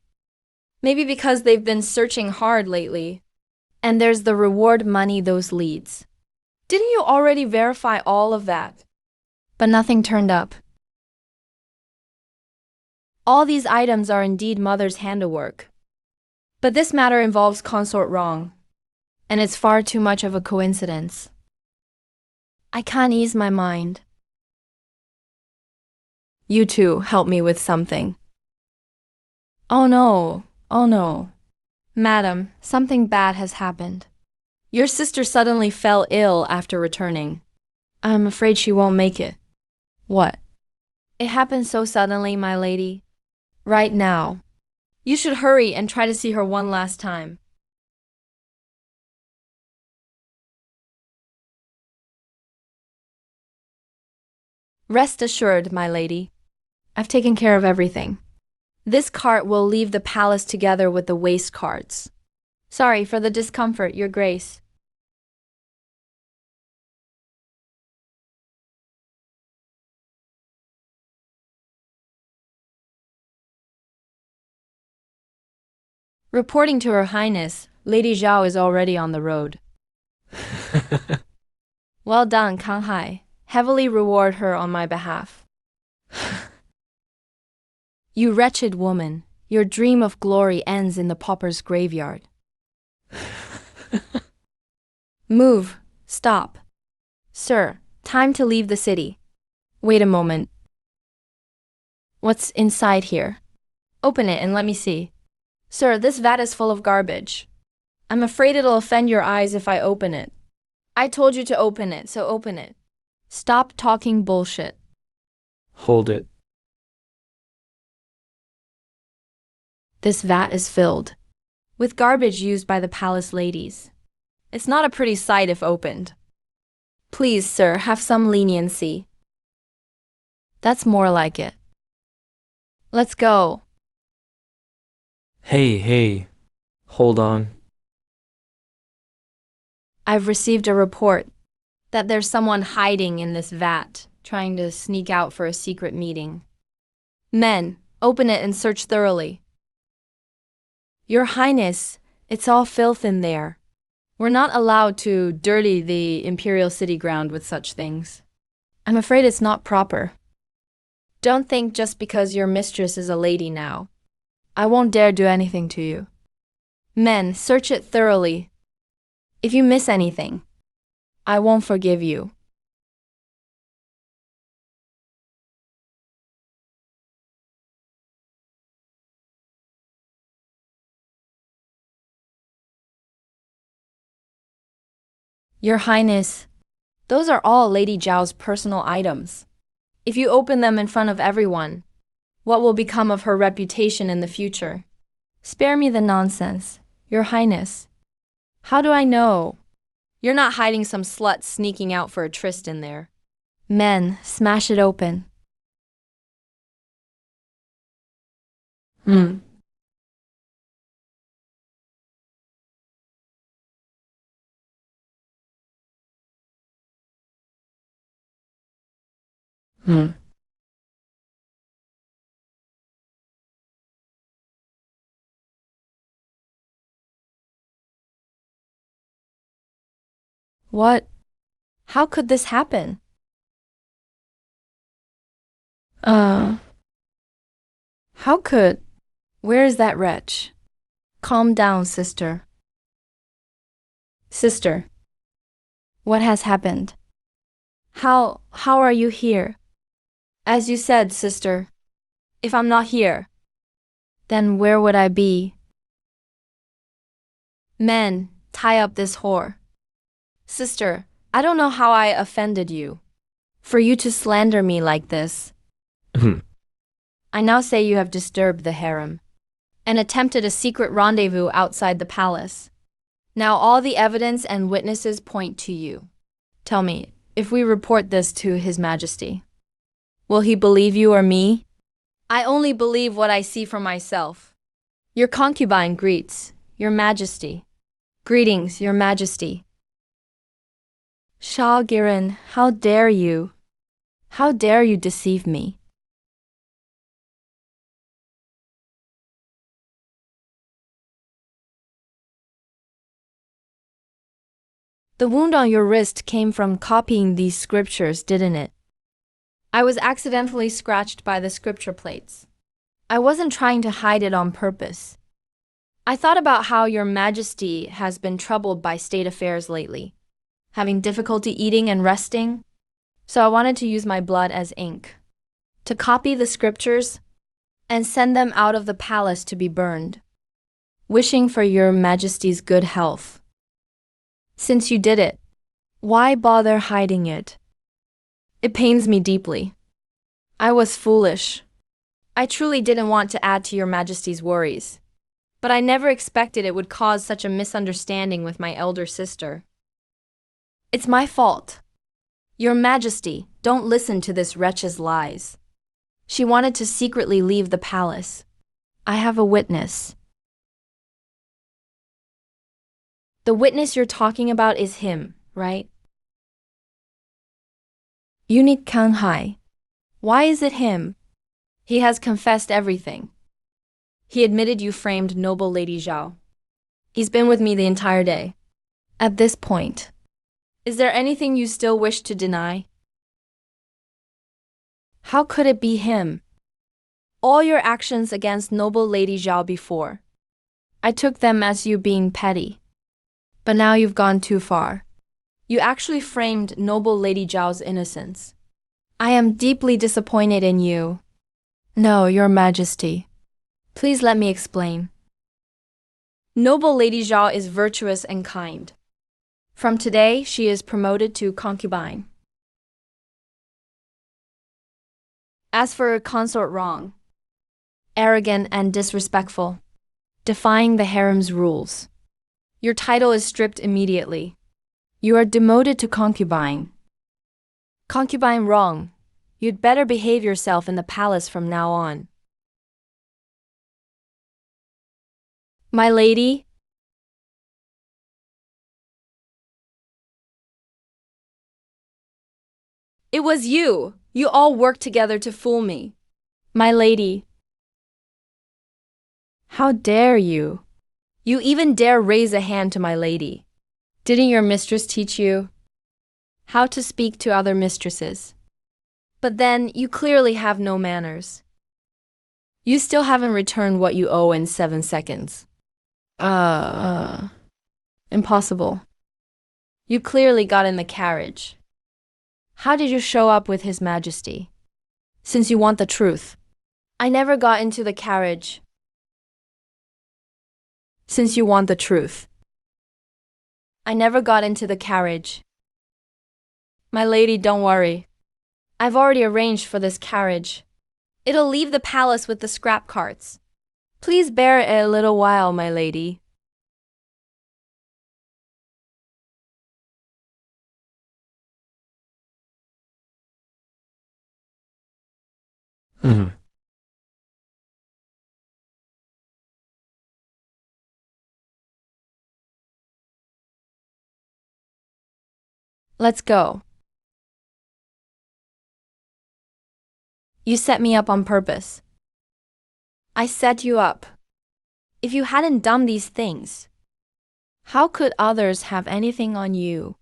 Speaker 1: Maybe because they've been searching hard lately. And there's the reward money those leads. Didn't you already verify all of that? But nothing turned up. All these items are indeed mother's handiwork. But this matter involves consort Rong. And it's far too much of a coincidence. I can't ease my mind. You two help me with something. Oh no, oh no. Madam, something bad has happened. Your sister suddenly fell ill after returning. I'm afraid she won't make it. What? It happened so suddenly, my lady. Right now. You should hurry and try to see her one last time. Rest assured, my lady. I've taken care of everything. This cart will leave the palace together with the waste carts. Sorry for the discomfort, Your Grace. Reporting to Her Highness, Lady Zhao is already on the road. Well done, Kang Hai. Heavily reward her on my behalf. You wretched woman, your dream of glory ends in the pauper's graveyard. Move, stop. Sir, time to leave the city. Wait a moment. What's inside here? Open it and let me see. Sir, this vat is full of garbage. I'm afraid it'll offend your eyes if I open it. I told you to open it, so open it. Stop talking bullshit.
Speaker 2: Hold it.
Speaker 1: This vat is filled with garbage used by the palace ladies. It's not a pretty sight if opened. Please, sir, have some leniency. That's more like it. Let's go.
Speaker 2: Hey, hold on.
Speaker 1: I've received a report that there's someone hiding in this vat, trying to sneak out for a secret meeting. Men, open it and search thoroughly. Your Highness, it's all filth in there. We're not allowed to dirty the imperial city ground with such things. I'm afraid it's not proper. Don't think just because your mistress is a lady now. I won't dare do anything to you. Men, search it thoroughly. If you miss anything, I won't forgive you. Your Highness, those are all Lady Zhao's personal items. If you open them in front of everyone, what will become of her reputation in the future? Spare me the nonsense, Your Highness. How do I know? You're not hiding some slut sneaking out for a tryst in there. Men, smash it open. Hmm. What? How could this happen? How could? Where is that wretch? Calm down, sister. Sister, what has happened? How are you here? As you said, sister, if I'm not here, Then where would I be? Men, tie up this whore. Sister, I don't know how I offended you. For you to slander me like this. I now say you have disturbed the harem and attempted a secret rendezvous outside the palace. Now all the evidence and witnesses point to you. Tell me, if we report this to His Majesty, will he believe you or me? I only believe what I see for myself. Your concubine greets, Your Majesty. Greetings, Your Majesty. Shah Giran, how dare you? How dare you deceive me? The wound on your wrist came from copying these scriptures, didn't it? I was accidentally scratched by the scripture plates. I wasn't trying to hide it on purpose. I thought about how Your Majesty has been troubled by state affairs lately, having difficulty eating and resting, so I wanted to use my blood as ink, to copy the scriptures and send them out of the palace to be burned, wishing for Your Majesty's good health. Since you did it, why bother hiding it? It pains me deeply. I was foolish. I truly didn't want to add to Your Majesty's worries, but I never expected it would cause such a misunderstanding with my elder sister. It's my fault. Your Majesty, don't listen to this wretch's lies. She wanted to secretly leave the palace. I have a witness. The witness you're talking about is him, right? Unique Kanghai. Why is it him? He has confessed everything. He admitted you framed noble Lady Zhao. He's been with me the entire day. At this point, is there anything you still wish to deny? How could it be him? All your actions against noble Lady Zhao before, I took them as you being petty. But now you've gone too far. You actually framed noble Lady Zhao's innocence. I am deeply disappointed in you. No, Your Majesty. Please let me explain. Noble Lady Zhao is virtuous and kind. From today, she is promoted to concubine. As for her consort wrong, arrogant and disrespectful, defying the harem's rules, your title is stripped immediately. You are demoted to concubine. Concubine wrong. You'd better behave yourself in the palace from now on. My lady? It was you. You all worked together to fool me. My lady. How dare you? You even dare raise a hand to my lady. Didn't your mistress teach you how to speak to other mistresses? But then you clearly have no manners. You still haven't returned what you owe in 7 seconds. Impossible. You clearly got in the carriage. How did you show up with His Majesty? Since you want the truth. I never got into the carriage. Since you want the truth. I never got into the carriage. My lady, don't worry. I've already arranged for this carriage. It'll leave the palace with the scrap carts. Please bear it a little while, my lady. Let's go. You set me up on purpose. I set you up. If you hadn't done these things, how could others have anything on you?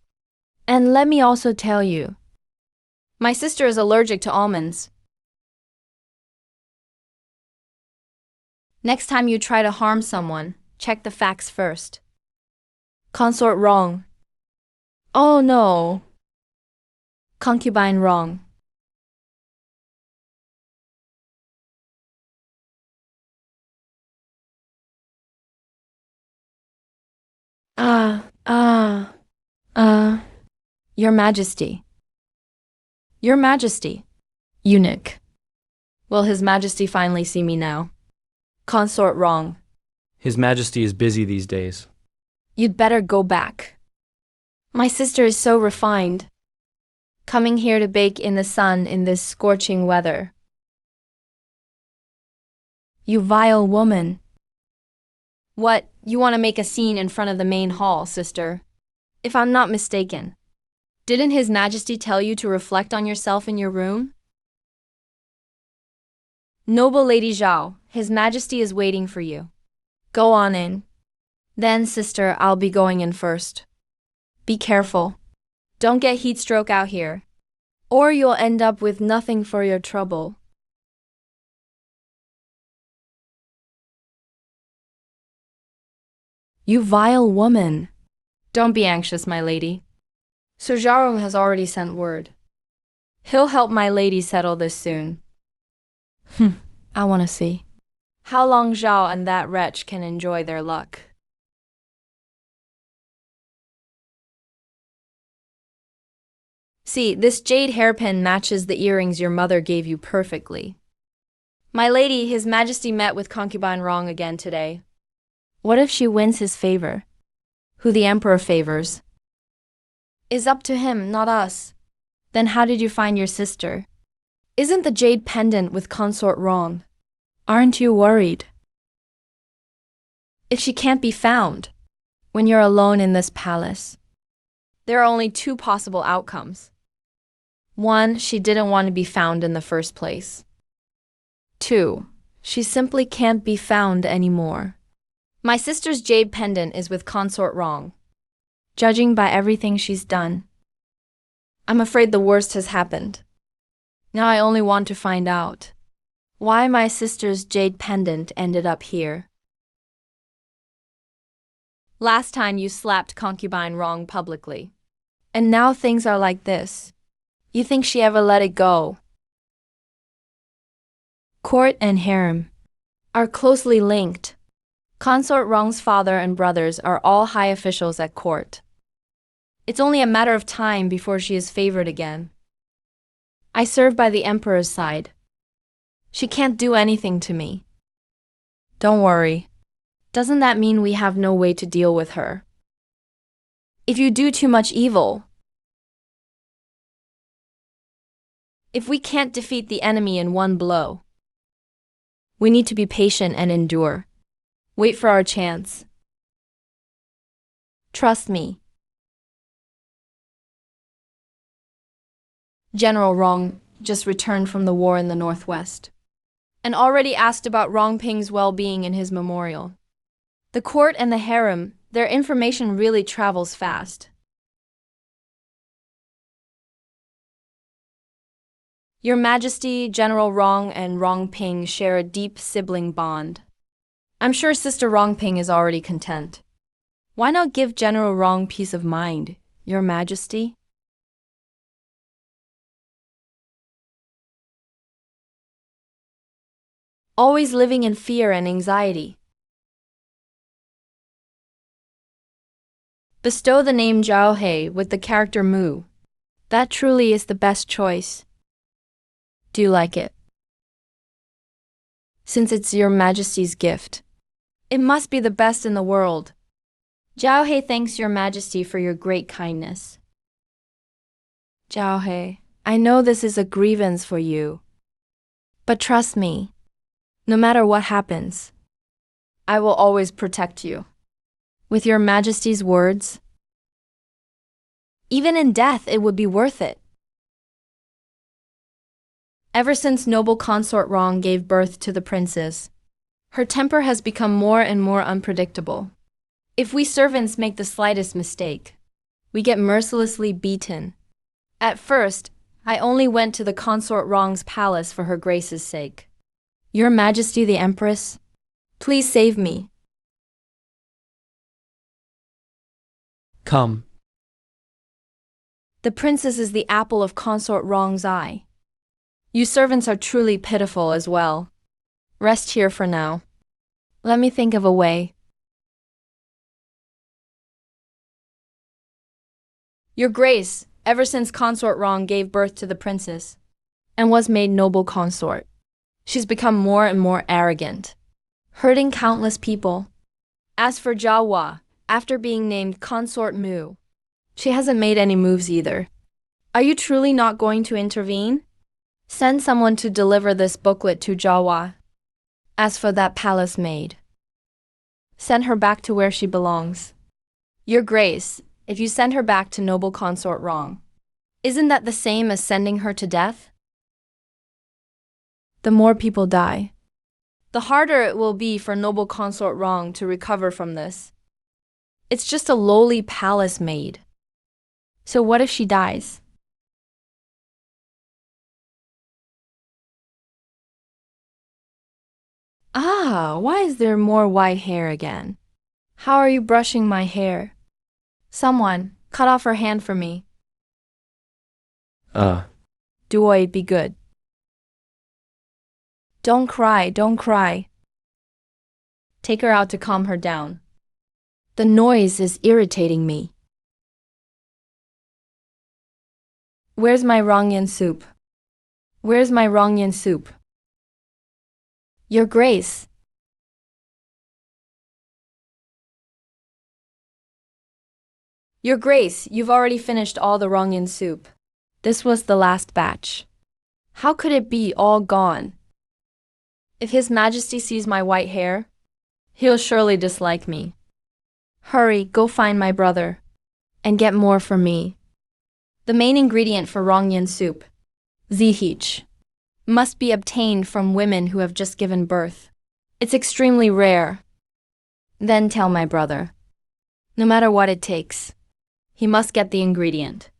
Speaker 1: And let me also tell you, my sister is allergic to almonds. Next time you try to harm someone, check the facts first. Consort wrong. Oh no. Concubine wrong. Ah, ah, uh, Your Majesty. Your Majesty. Eunuch. Will His Majesty finally see me now? Consort wrong.
Speaker 2: His Majesty is busy these days.
Speaker 1: You'd better go back. My sister is so refined. Coming here to bake in the sun in this scorching weather. You vile woman. What, you want to make a scene in front of the main hall, sister? If I'm not mistaken. Didn't His Majesty tell you to reflect on yourself in your room? Noble Lady Zhao, His Majesty is waiting for you. Go on in. Then, sister, I'll be going in first. Be careful. Don't get heat stroke out here. Or you'll end up with nothing for your trouble. You vile woman. Don't be anxious, my lady. Sir Zhao has already sent word. He'll help my lady settle this soon. I want to see how long Zhao and that wretch can enjoy their luck. See, this jade hairpin matches the earrings your mother gave you perfectly. My lady, His Majesty met with concubine Wrong again today. What if she wins his favor? Who the emperor favors is up to him, not us. Then how did you find your sister? Isn't the jade pendant with consort wrong? Aren't you worried? If she can't be found, when you're alone in this palace, there are only two possible outcomes. One, she didn't want to be found in the first place. Two, she simply can't be found anymore. My sister's jade pendant is with consort wrong. Judging by everything she's done, I'm afraid the worst has happened. Now I only want to find out why my sister's jade pendant ended up here. Last time you slapped concubine Wrong publicly. And now things are like this. You think she ever let it go? Court and harem are closely linked. Consort Wrong's father and brothers are all high officials at court. It's only a matter of time before she is favored again. I serve by the emperor's side. She can't do anything to me. Don't worry. Doesn't that mean we have no way to deal with her? If you do too much evil, if we can't defeat the enemy in one blow, we need to be patient and endure. Wait for our chance. Trust me. General Wrong just returned from the war in the Northwest and already asked about Wrong Ping's well-being in his memorial. The court and the harem, their information really travels fast. Your Majesty, General Wrong and Wrong Ping share a deep sibling bond. I'm sure Sister Wrong Ping is already content. Why not give General Wrong peace of mind, Your Majesty? Always living in fear and anxiety. Bestow the name Zhao He with the character Mu. That truly is the best choice. Do you like it? Since it's Your Majesty's gift, it must be the best in the world. Zhao He thanks Your Majesty for your great kindness. Zhao He, I know this is a grievance for you. But trust me, no matter what happens, I will always protect you. With Your Majesty's words, even in death it would be worth it. Ever since noble consort Wrong gave birth to the princess, her temper has become more and more unpredictable. If we servants make the slightest mistake, we get mercilessly beaten. At first, I only went to the consort Wrong's palace for her grace's sake. Your Majesty the Empress, please save me.
Speaker 2: Come.
Speaker 1: The princess is the apple of consort Wrong's eye. You servants are truly pitiful as well. Rest here for now. Let me think of a way. Your Grace, ever since Consort Wrong gave birth to the princess and was made noble consort, she's become more and more arrogant, hurting countless people. As for Jawa, after being named Consort Mu, she hasn't made any moves either. Are you truly not going to intervene? Send someone to deliver this booklet to Jawa. As for that palace maid, send her back to where she belongs. Your Grace, if you send her back to noble consort Wrong, isn't that the same as sending her to death? The more people die, the harder it will be for noble consort Wrong to recover from this. It's just a lowly palace maid. So what if she dies? Ah, why is there more white hair again? How are you brushing my hair? Someone, cut off her hand for me. Duoid be good. Don't cry, don't cry. Take her out to calm her down. The noise is irritating me. Where's my rongyan soup? Where's my rongyan soup? Your Grace. Your Grace, you've already finished all the rongyan soup. This was the last batch. How could it be all gone? If His Majesty sees my white hair, he'll surely dislike me. Hurry, go find my brother, and get more for me. The main ingredient for rongyan soup, zihich, must be obtained from women who have just given birth. It's extremely rare. Then tell my brother, no matter what it takes, he must get the ingredient.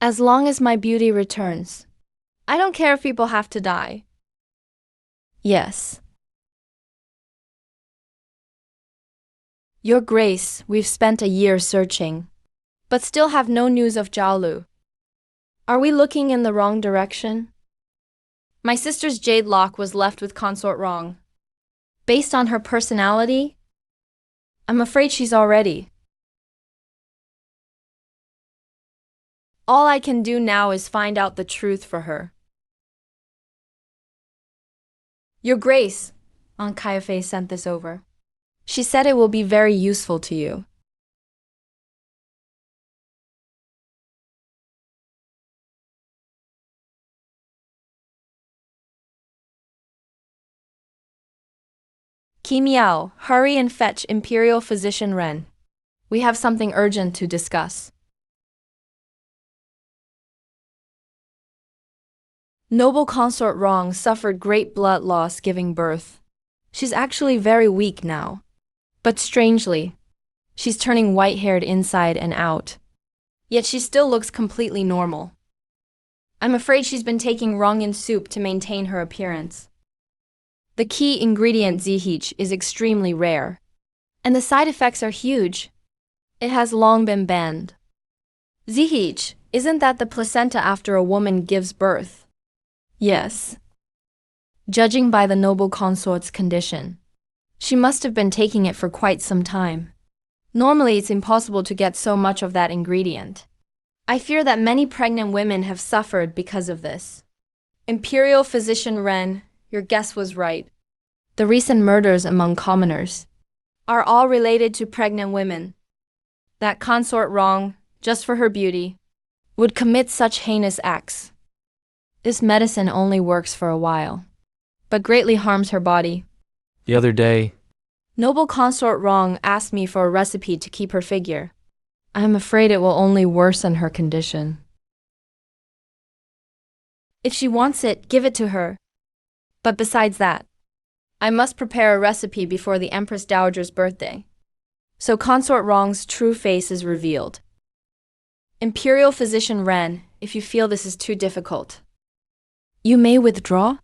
Speaker 1: As long as my beauty returns, I don't care if people have to die. Yes. Your Grace, we've spent a year searching, but still have no news of Jiaolu. Are we looking in the wrong direction? My sister's jade lock was left with Consort Wrong. Based on her personality, I'm afraid she's already. All I can do now is find out the truth for her. Your Grace, Aunt Caiaphas sent this over. She said it will be very useful to you. Qi Miao, hurry and fetch Imperial Physician Ren. We have something urgent to discuss. Noble Consort Wrong suffered great blood loss giving birth. She's actually very weak now. But strangely, she's turning white-haired inside and out. Yet she still looks completely normal. I'm afraid she's been taking rongyan soup to maintain her appearance. The key ingredient zihich is extremely rare, and the side effects are huge. It has long been banned. Zihich, isn't that the placenta after a woman gives birth? Yes. Judging by the noble consort's condition, she must have been taking it for quite some time. Normally, it's impossible to get so much of that ingredient. I fear that many pregnant women have suffered because of this. Imperial Physician Ren, your guess was right. The recent murders among commoners are all related to pregnant women. That Consort Wrong, just for her beauty, would commit such heinous acts. This medicine only works for a while, but greatly harms her body.
Speaker 2: The other day,
Speaker 1: Noble Consort Wrong asked me for a recipe to keep her figure. I'm afraid it will only worsen her condition. If she wants it, give it to her. But besides that, I must prepare a recipe before the Empress Dowager's birthday, so Consort Wrong's true face is revealed. Imperial Physician Ren, if you feel this is too difficult, you may withdraw.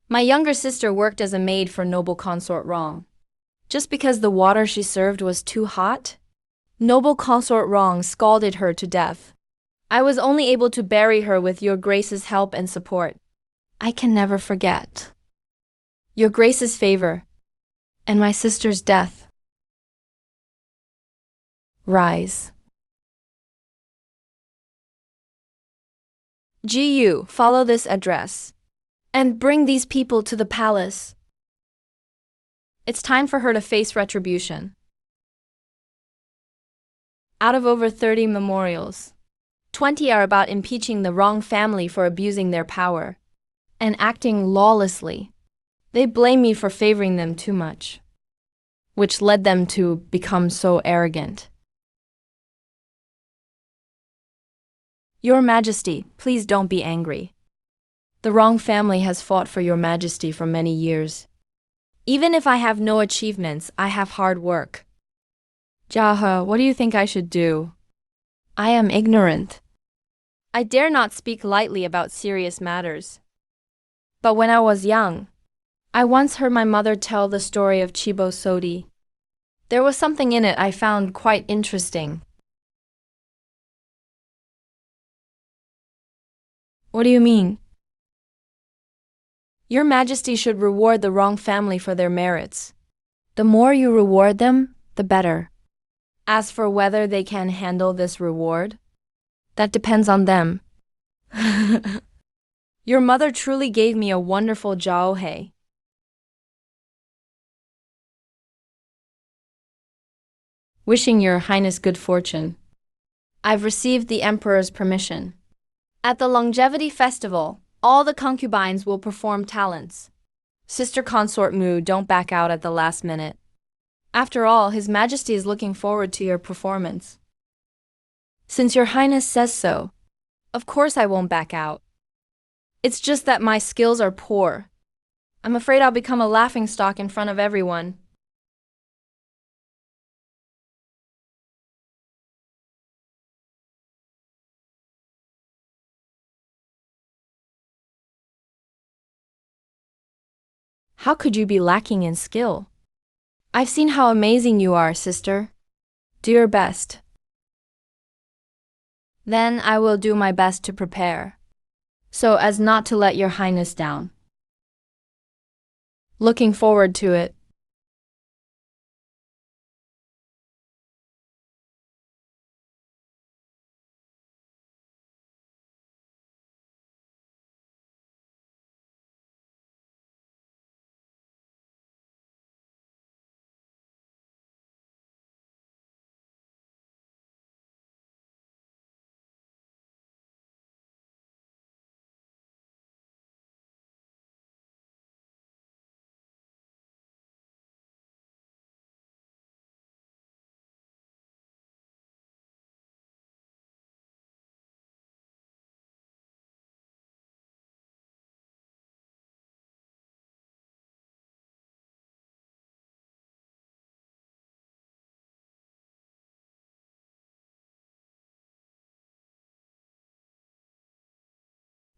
Speaker 1: My younger sister worked as a maid for Noble Consort Wrong. Just because the water she served was too hot, Noble Consort Wrong scalded her to death. I was only able to bury her with your Grace's help and support. I can never forget your Grace's favor and my sister's death. Rise. GU, follow this address. And bring these people to the palace. It's time for her to face retribution. Out of over 30 memorials, 20 are about impeaching the wrong family for abusing their power and acting lawlessly. They blame me for favoring them too much, which led them to become so arrogant. Your Majesty, please don't be angry. The wrong family has fought for Your Majesty for many years. Even if I have no achievements, I have hard work. Jahe, what do you think I should do? I am ignorant. I dare not speak lightly about serious matters. But when I was young, I once heard my mother tell the story of Chibo Sodi. There was something in it I found quite interesting. What do you mean? Your Majesty should reward the wrong family for their merits. The more you reward them, the better. As for whether they can handle this reward, that depends on them. Your mother truly gave me a wonderful jaohei. Wishing Your Highness good fortune. I've received the Emperor's permission. At the Longevity Festival, all the concubines will perform talents. Sister Consort Mu, don't back out at the last minute. After all, His Majesty is looking forward to your performance. Since Your Highness says so, of course I won't back out. It's just that my skills are poor. I'm afraid I'll become a laughingstock in front of everyone. How could you be lacking in skill? I've seen how amazing you are, sister. Do your best. Then I will do my best to prepare, so as not to let Your Highness down. Looking forward to it.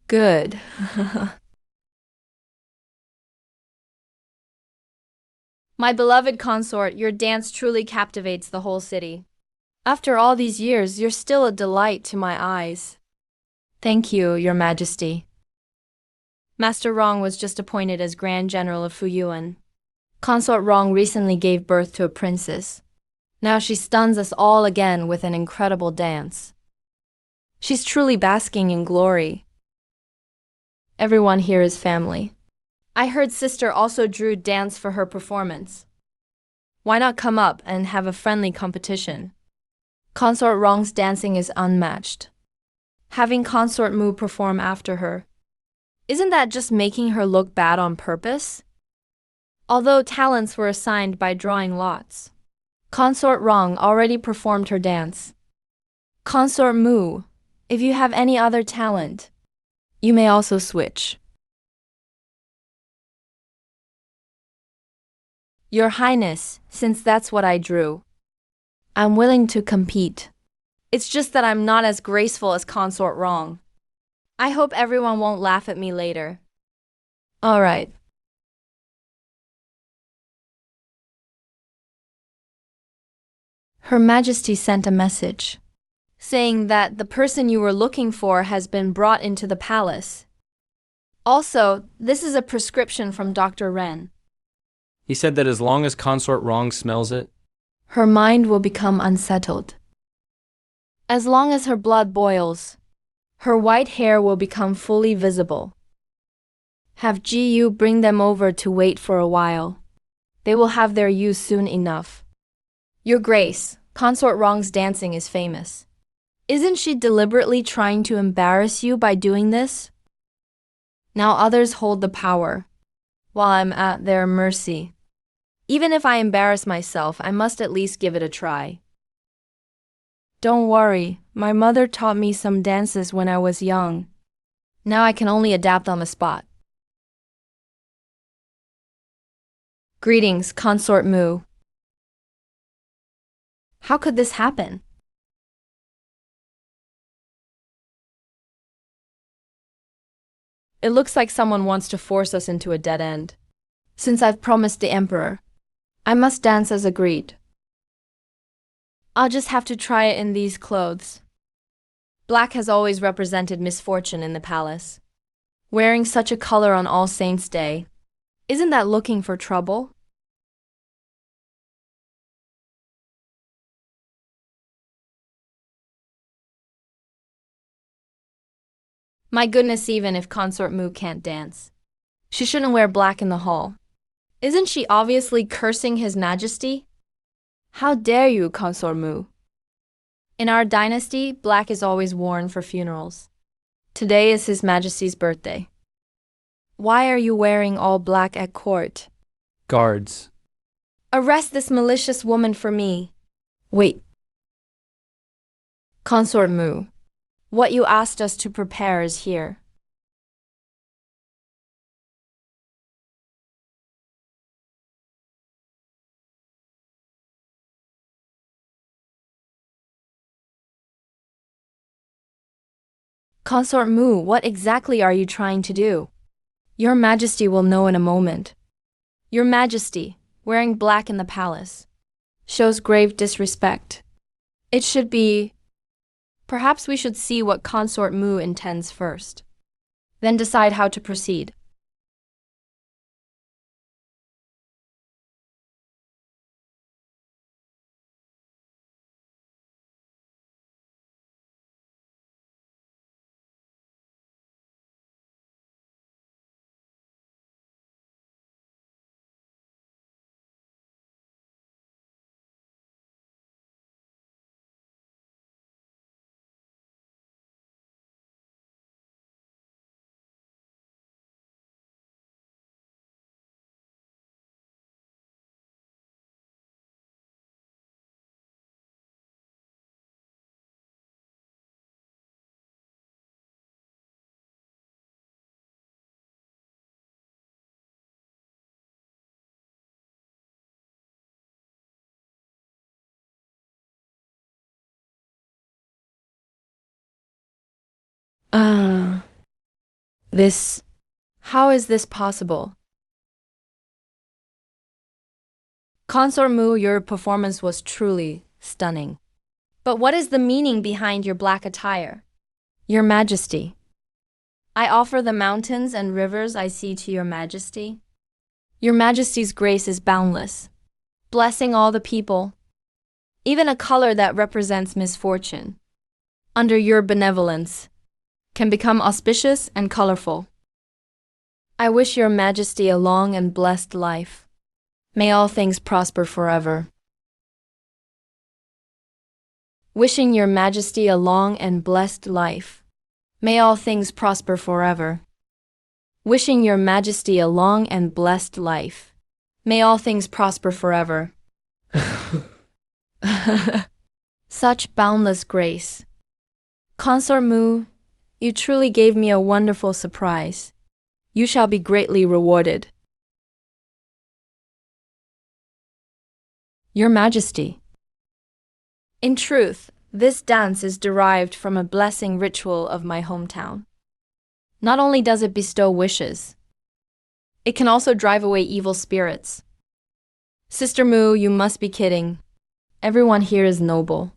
Speaker 1: Good. My beloved consort, your dance truly captivates the whole city. After all these years, you're still a delight to my eyes. Thank you, Your Majesty. Master Rong was just appointed as Grand General of Fuyuan. Consort Rong recently gave birth to a princess. Now she stuns us all again with an incredible dance. She's truly basking in glory. Everyone here is family. I heard sister also drew dance for her performance. Why not come up and have a friendly competition? Consort Rong's dancing is unmatched. Having Consort Mu perform after her, isn't that just making her look bad on purpose? Although talents were assigned by drawing lots, Consort Rong already performed her dance. Consort Mu, if you have any other talent, you may also switch. Your Highness, since that's what I drew, I'm willing to compete. It's just that I'm not as graceful as Consort Rong. I hope everyone won't laugh at me later. All right. Her Majesty sent a message, saying that the person you were looking for has been brought into the palace. Also, this is a prescription from Dr. Ren.
Speaker 2: He said that as long as Consort Wrong smells it,
Speaker 1: Her mind will become unsettled. As long as her blood boils, her white hair will become fully visible. Have Gu bring them over to wait for a while. They will have their use soon enough. Your Grace, Consort Wrong's dancing is famous. Isn't she deliberately trying to embarrass you by doing this? Now others hold the power, while I'm at their mercy. Even if I embarrass myself, I must at least give it a try. Don't worry, my mother taught me some dances when I was young. Now I can only adapt on the spot. Greetings, Consort Mu. How could this happen? It looks like someone wants to force us into a dead end. Since I've promised the Emperor, I must dance as agreed. I'll just have to try it in these clothes. Black has always represented misfortune in the palace. Wearing such a color on All Saints' Day, isn't that looking for trouble? My goodness, even if Consort Mu can't dance, she shouldn't wear black in the hall. Isn't she obviously cursing His Majesty? How dare you, Consort Mu? In our dynasty, black is always worn for funerals. Today is His Majesty's birthday. Why are you wearing all black at court?
Speaker 2: Guards.
Speaker 1: Arrest this malicious woman for me. Wait. Consort Mu, what you asked us to prepare is here. Consort Mu, what exactly are you trying to do? Your Majesty will know in a moment. Your Majesty, wearing black in the palace, shows grave disrespect. It should be... Perhaps we should see what Consort Mu intends first, then decide how to proceed. How is this possible? Consort Mu, your performance was truly stunning. But what is the meaning behind your black attire? Your Majesty, I offer the mountains and rivers I see to your Majesty. Your Majesty's grace is boundless, blessing all the people, even a color that represents misfortune, under your benevolence, can become auspicious and colorful. I wish your Majesty a long and blessed life. May all things prosper forever. Wishing your Majesty a long and blessed life. May all things prosper forever. Wishing your Majesty a long and blessed life. May all things prosper forever. Such boundless grace. Consort Mu, you truly gave me a wonderful surprise. You shall be greatly rewarded. Your Majesty. In truth, this dance is derived from a blessing ritual of my hometown. Not only does it bestow wishes, it can also drive away evil spirits. Sister Mu, you must be kidding. Everyone here is noble.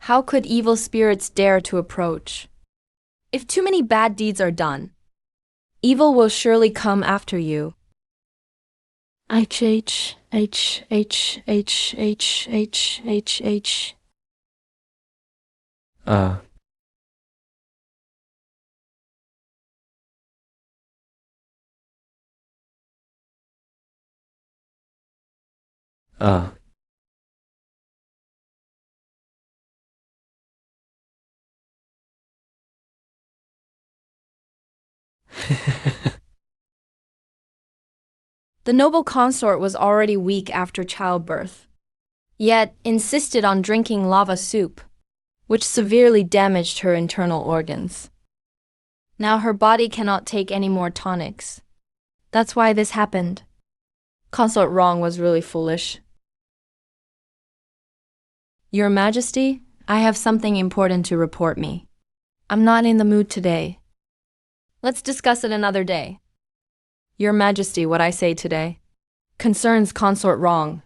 Speaker 1: How could evil spirits dare to approach? If too many bad deeds are done, evil will surely come after you. H, H, H, H, H, H, H.
Speaker 2: Uh.
Speaker 1: The noble consort was already weak after childbirth, yet insisted on drinking lava soup, which severely damaged her internal organs. Now her body cannot take any more tonics. That's why this happened. Consort Rong was really foolish. Your Majesty, I have something important to report me. I'm not in the mood today. Let's discuss it another day. Your Majesty, what I say today concerns Consort Rong.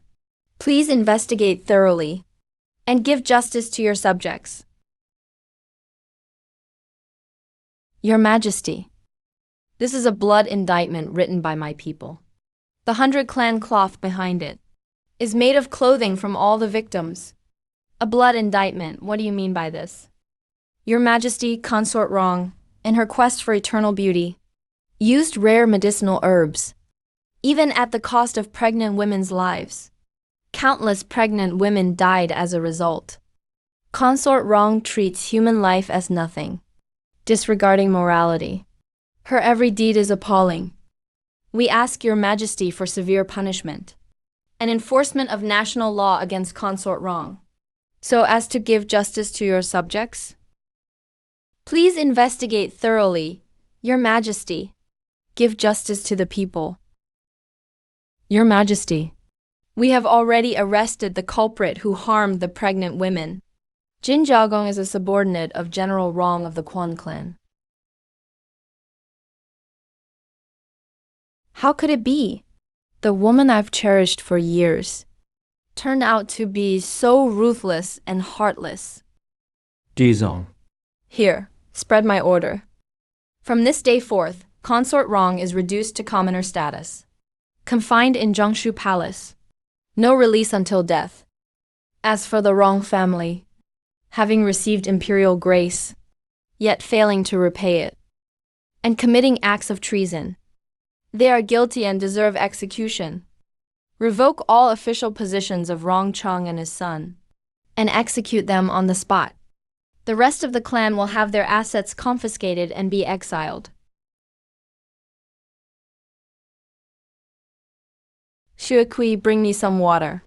Speaker 1: Please investigate thoroughly and give justice to your subjects. Your Majesty, this is a blood indictment written by my people. The 100 clan cloth behind it is made of clothing from all the victims. A blood indictment, what do you mean by this? Your Majesty, Consort Rong, in her quest for eternal beauty, used rare medicinal herbs, even at the cost of pregnant women's lives. Countless pregnant women died as a result. Consort Rong treats human life as nothing, disregarding morality. Her every deed is appalling. We ask Your Majesty for severe punishment and enforcement of national law against Consort Rong, so as to give justice to your subjects. Please investigate thoroughly, Your Majesty. Give justice to the people. Your Majesty, we have already arrested the culprit who harmed the pregnant women. Jin Jiaogong is a subordinate of General Rong of the Quan clan. How could it be? The woman I've cherished for years turned out to be so ruthless and heartless.
Speaker 2: Dizong.
Speaker 1: Here, spread my order. From this day forth, Consort Rong is reduced to commoner status. Confined in Zhongshu Palace. No release until death. As for the Rong family, having received imperial grace, yet failing to repay it, and committing acts of treason, they are guilty and deserve execution. Revoke all official positions of Rong Chong and his son, and execute them on the spot. The rest of the clan will have their assets confiscated and be exiled. Shuekui, bring me some water.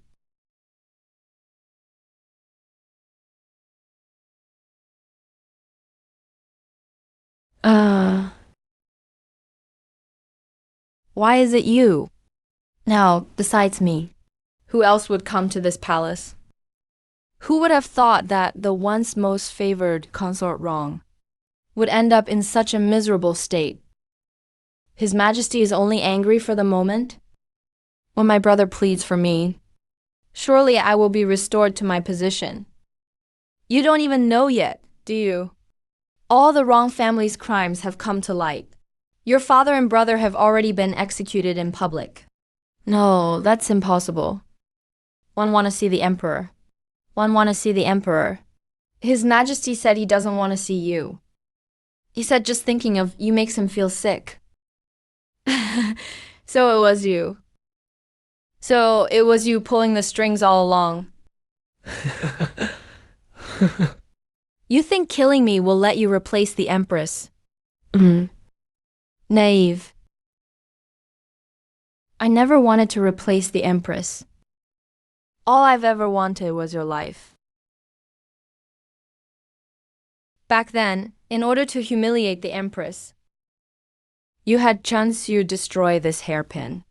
Speaker 1: Why is it you? Now, besides me, who else would come to this palace? Who would have thought that the once most favored Consort Rong would end up in such a miserable state? His Majesty is only angry for the moment? When my brother pleads for me, surely I will be restored to my position. You don't even know yet, do you? All the Rong family's crimes have come to light. Your father and brother have already been executed in public. No, that's impossible. One want to see the Emperor. One want to see the Emperor. His Majesty said he doesn't want to see you. He said just thinking of you makes him feel sick. So it was you. So it was you pulling the strings all along. You think killing me will let you replace the Empress? Naive. I never wanted to replace the Empress. All I've ever wanted was your life. Back then, in order to humiliate the Empress, you had Chun Xiu destroy this hairpin,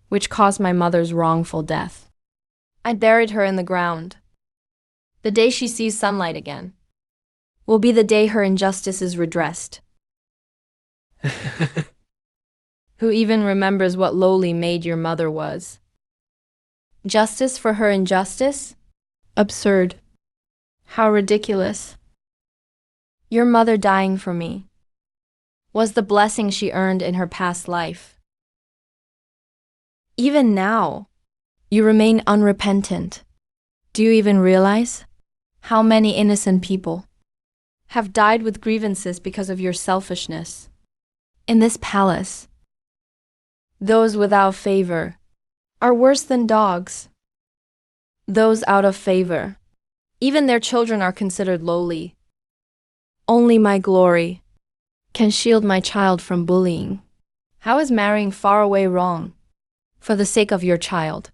Speaker 1: which caused my mother's wrongful death. I buried her in the ground. The day she sees sunlight again will be the day her injustice is redressed. Who even remembers what lowly maid your mother was? Justice for her injustice? Absurd. How ridiculous. Your mother dying for me was the blessing she earned in her past life. Even now, You remain unrepentant. Do you even realize how many innocent people have died with grievances because of your selfishness? In this palace, those without favor are worse than dogs. Those out of favor, even their children are considered lowly. Only my glory can shield my child from bullying. How is marrying far away wrong? For the sake of your child,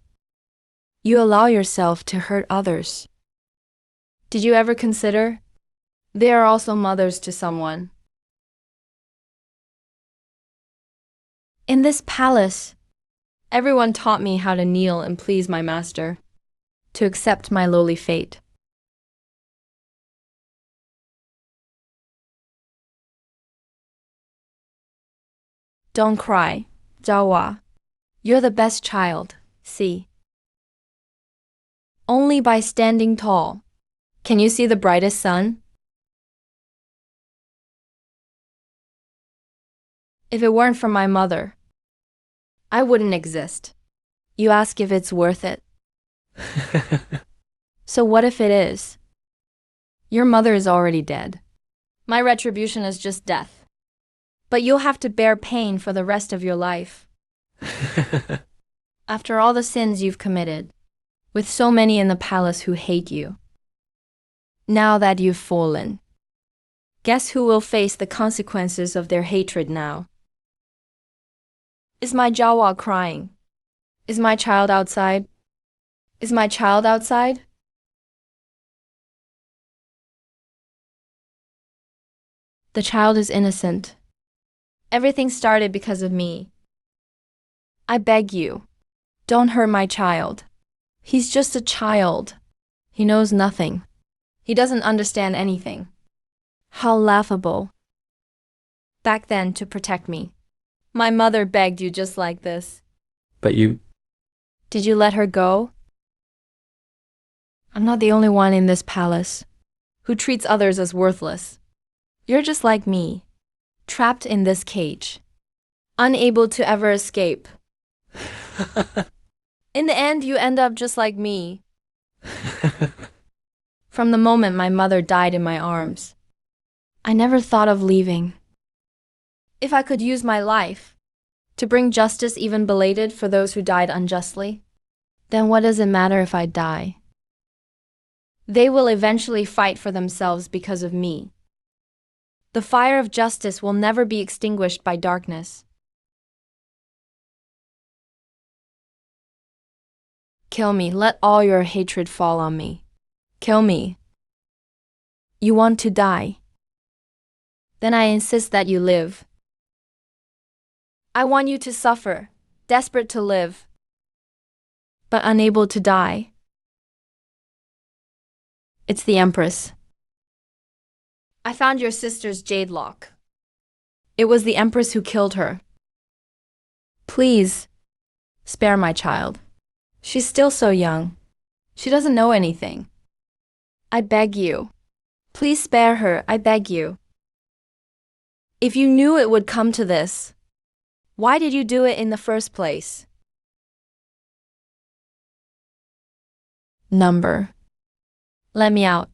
Speaker 1: you allow yourself to hurt others. Did you ever consider they are also mothers to someone? In this palace, everyone taught me how to kneel and please my master, to accept my lowly fate. Don't cry, Jawa. You're the best child, see. Only by standing tall can you see the brightest sun. If it weren't for my mother, I wouldn't exist. You ask if it's worth it. So what if it is? Your mother is already dead. My retribution is just death. But you'll have to bear pain for the rest of your life. After all the sins you've committed, with so many in the palace who hate you. Now that you've fallen, guess who will face the consequences of their hatred now? Is my Jawa crying? Is my child outside? Is my child outside? The child is innocent. Everything started because of me. I beg you, don't hurt my child. He's just a child. He knows nothing. He doesn't understand anything. How laughable. Back then, to protect me, my mother begged you just like this.
Speaker 2: But you...
Speaker 1: Did you let her go? I'm not the only one in this palace who treats others as worthless. You're just like me, trapped in this cage, unable to ever escape. In the end, you end up just like me. From the moment my mother died in my arms, I never thought of leaving. If I could use my life to bring justice even belated for those who died unjustly, then what does it matter if I die? They will eventually fight for themselves because of me. The fire of justice will never be extinguished by darkness. Kill me, let all your hatred fall on me. Kill me. You want to die? Then I insist that you live. I want you to suffer, desperate to live, but unable to die. It's the Empress. I found your sister's jade lock. It was the Empress who killed her. Please, spare my child. She's still so young. She doesn't know anything. I beg you. Please spare her, I beg you. If you knew it would come to this, why did you do it in the first place? Number. Let me out.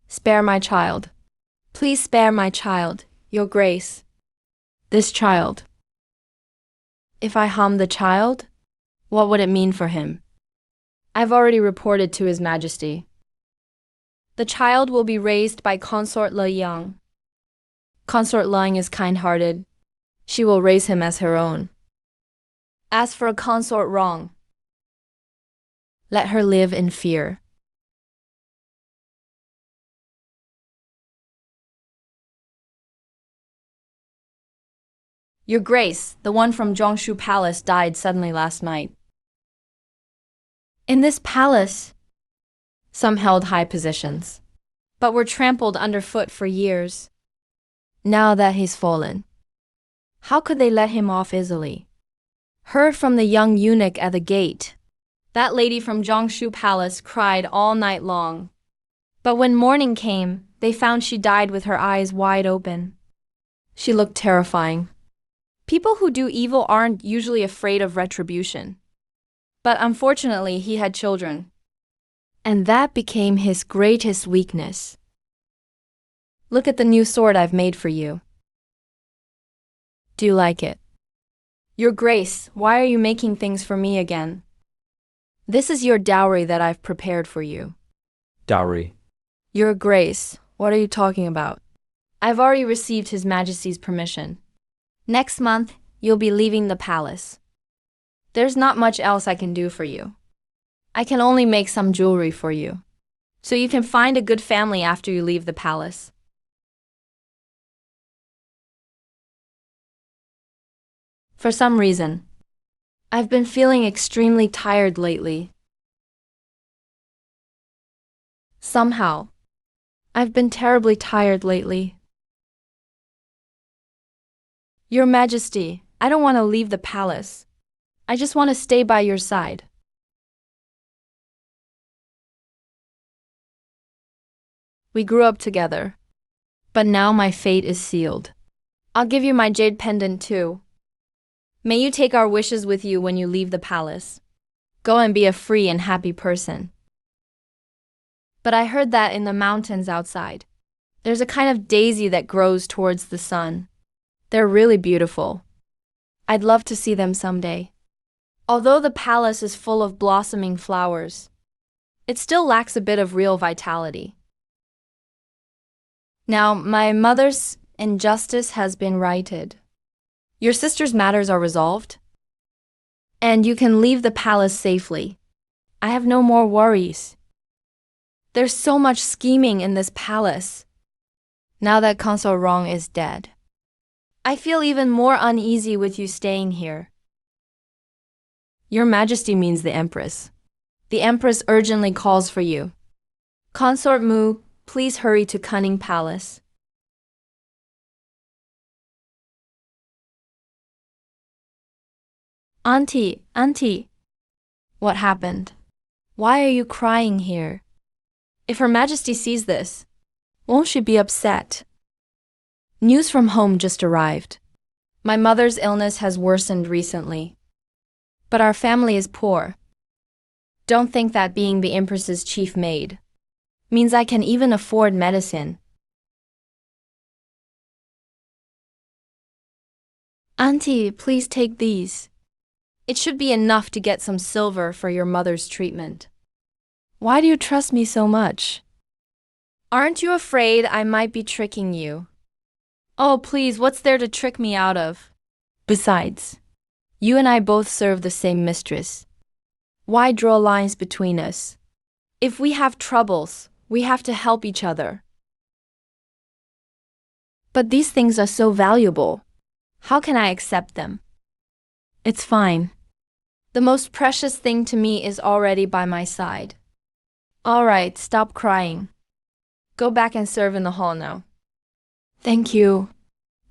Speaker 1: Spare my child. Please spare my child, Your Grace. This child. If I harm the child, what would it mean for him? I've already reported to His Majesty. The child will be raised by Consort Le Yang. Consort Lang is kind-hearted. She will raise him as her own. As for Consort Wrong, let her live in fear. Your Grace, the one from Zhongshu Palace died suddenly last night. In this palace, some held high positions, but were trampled underfoot for years. Now that he's fallen, how could they let him off easily? Heard from the young eunuch at the gate. That lady from Zhongshu Palace cried all night long. But when morning came, they found she died with her eyes wide open. She looked terrifying. People who do evil aren't usually afraid of retribution. But unfortunately, he had children. And that became his greatest weakness. Look at the new sword I've made for you. Do you like it? Your Grace, why are you making things for me again? This is your dowry that I've prepared for you.
Speaker 2: Dowry.
Speaker 1: Your Grace, what are you talking about? I've already received His Majesty's permission. Next month, you'll be leaving the palace. There's not much else I can do for you. I can only make some jewelry for you, so you can find a good family after you leave the palace. For some reason, I've been feeling extremely tired lately. Somehow, I've been terribly tired lately. Your Majesty, I don't want to leave the palace. I just want to stay by your side. We grew up together, but now my fate is sealed. I'll give you my jade pendant too. May you take our wishes with you when you leave the palace. Go and be a free and happy person. But I heard that in the mountains outside, there's a kind of daisy that grows towards the sun. They're really beautiful. I'd love to see them someday. Although the palace is full of blossoming flowers, it still lacks a bit of real vitality. Now, my mother's injustice has been righted. Your sister's matters are resolved, and you can leave the palace safely. I have no more worries. There's so much scheming in this palace. Now that Consort Rong is dead, I feel even more uneasy with you staying here. Your Majesty means the Empress. The Empress urgently calls for you. Consort Mu, please hurry to Cunning Palace. Auntie, Auntie. What happened? Why are you crying here? If Her Majesty sees this, won't she be upset? News from home just arrived. My mother's illness has worsened recently. But our family is poor. Don't think that being the Empress's chief maid means I can even afford medicine. Auntie, please take these. It should be enough to get some silver for your mother's treatment. Why do you trust me so much? Aren't you afraid I might be tricking you? Oh, please, what's there to trick me out of? Besides, you and I both serve the same mistress. Why draw lines between us? If we have troubles, we have to help each other. But these things are so valuable. How can I accept them? It's fine. The most precious thing to me is already by my side. All right, stop crying. Go back and serve in the hall now. Thank you.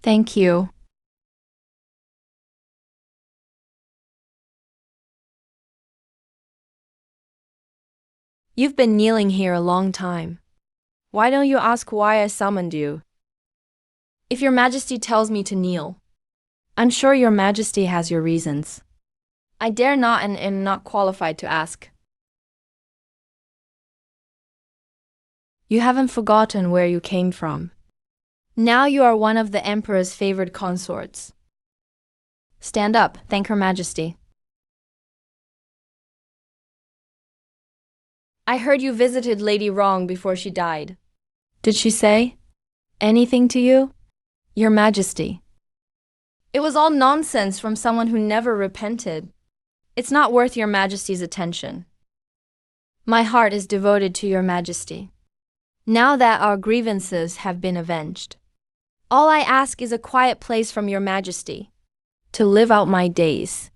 Speaker 1: Thank you. You've been kneeling here a long time. Why don't you ask why I summoned you? If Your Majesty tells me to kneel, I'm sure Your Majesty has your reasons. I dare not and am not qualified to ask. You haven't forgotten where you came from. Now you are one of the Emperor's favored consorts. Stand up, thank Her Majesty. I heard you visited Lady Wrong before she died. Did she say anything to you? Your Majesty. It was all nonsense from someone who never repented. It's not worth Your Majesty's attention. My heart is devoted to Your Majesty. Now that our grievances have been avenged, all I ask is a quiet place from Your Majesty to live out my days.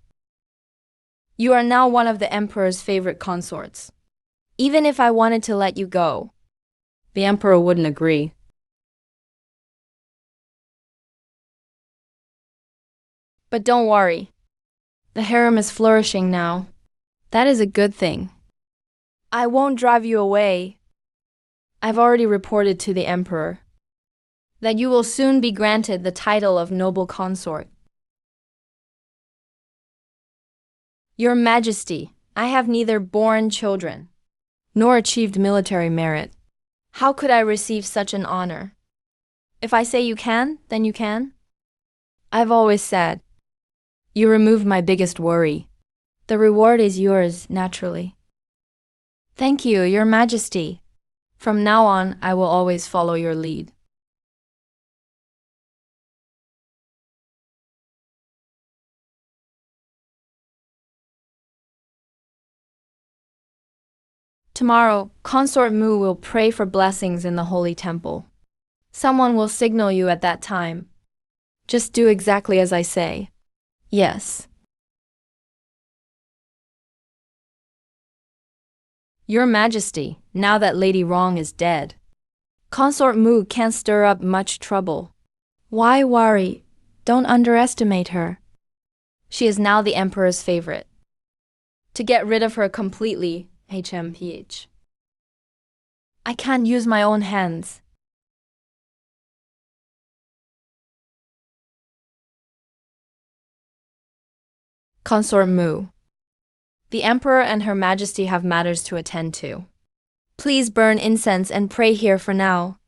Speaker 1: You are now one of the Emperor's favorite consorts. Even if I wanted to let you go, the Emperor wouldn't agree. But don't worry. The harem is flourishing now. That is a good thing. I won't drive you away. I've already reported to the Emperor that you will soon be granted the title of noble consort. Your Majesty, I have neither borne children nor achieved military merit. How could I receive such an honor? If I say you can, then you can. I've always said, you remove my biggest worry. The reward is yours, naturally. Thank you, Your Majesty. From now on, I will always follow your lead. Tomorrow, Consort Mu will pray for blessings in the Holy Temple. Someone will signal you at that time. Just do exactly as I say. Yes. Your Majesty, now that Lady Wrong is dead, Consort Mu can't stir up much trouble. Why worry? Don't underestimate her. She is now the Emperor's favorite. To get rid of her completely, HMPH. I can't use my own hands. Consort Mu. The Emperor and Her Majesty have matters to attend to. Please burn incense and pray here for now.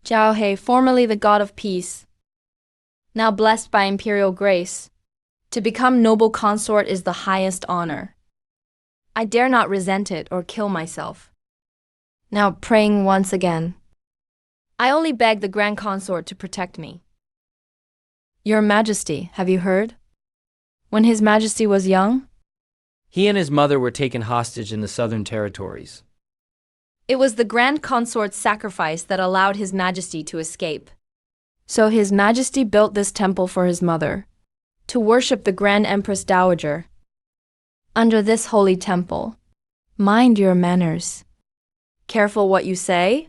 Speaker 1: Jiao He, formerly the god of peace, now blessed by imperial grace, to become noble consort is the highest honor. I dare not resent it or kill myself. Now praying once again. I only beg the Grand Consort to protect me. Your Majesty, have you heard? When His Majesty was young,
Speaker 2: He and his mother were taken hostage in the southern territories.
Speaker 1: it was the Grand Consort's sacrifice that allowed His Majesty to escape. So His Majesty built this temple for his mother, to worship the Grand Empress Dowager. Under this holy temple, mind your manners. Careful what you say,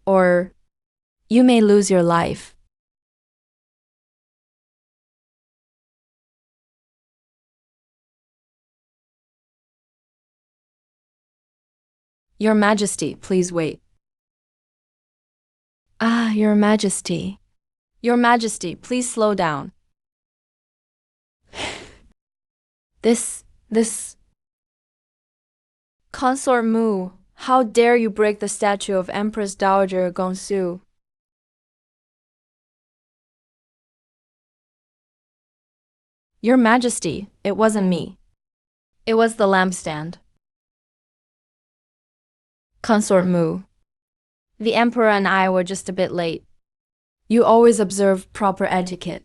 Speaker 1: or you may lose your life. Your Majesty, please wait. Ah, Your Majesty. Your Majesty, please slow down. This... Consort Mu, how dare you break the statue of Empress Dowager Gongsu? Your Majesty, it wasn't me. It was the lampstand. Consort Mu. The Emperor and I were just a bit late. You always observe proper etiquette.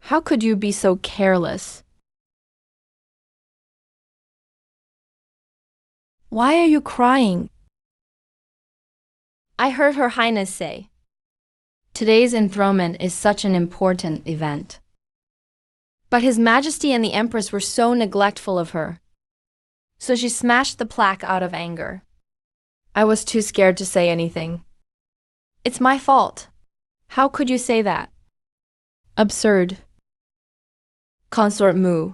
Speaker 1: How could you be so careless? Why are you crying? I heard Her Highness say, today's enthronement is such an important event. But His Majesty and the Empress were so neglectful of her. So she smashed the plaque out of anger. I was too scared to say anything. It's my fault. How could you say that? Absurd. Consort Mu.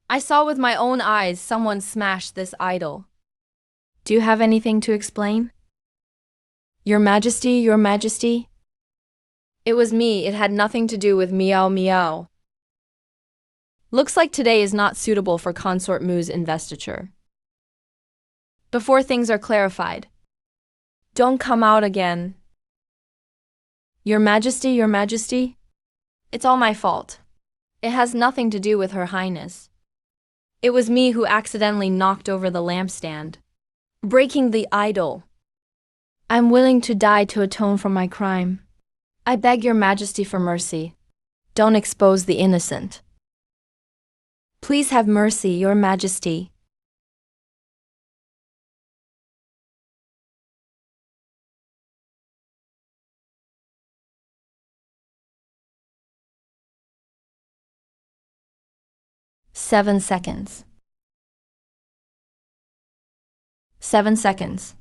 Speaker 1: I saw with my own eyes someone smash this idol. Do you have anything to explain? Your Majesty, Your Majesty. It was me, it had nothing to do with meow meow. Looks like today is not suitable for Consort Mu's investiture. Before things are clarified, don't come out again. Your Majesty, Your Majesty. It's all my fault. It has nothing to do with Her Highness. It was me who accidentally knocked over the lampstand, breaking the idol. I'm willing to die to atone for my crime. I beg Your Majesty for mercy. Don't expose the innocent. Please have mercy, Your Majesty. Seven seconds. 7 seconds.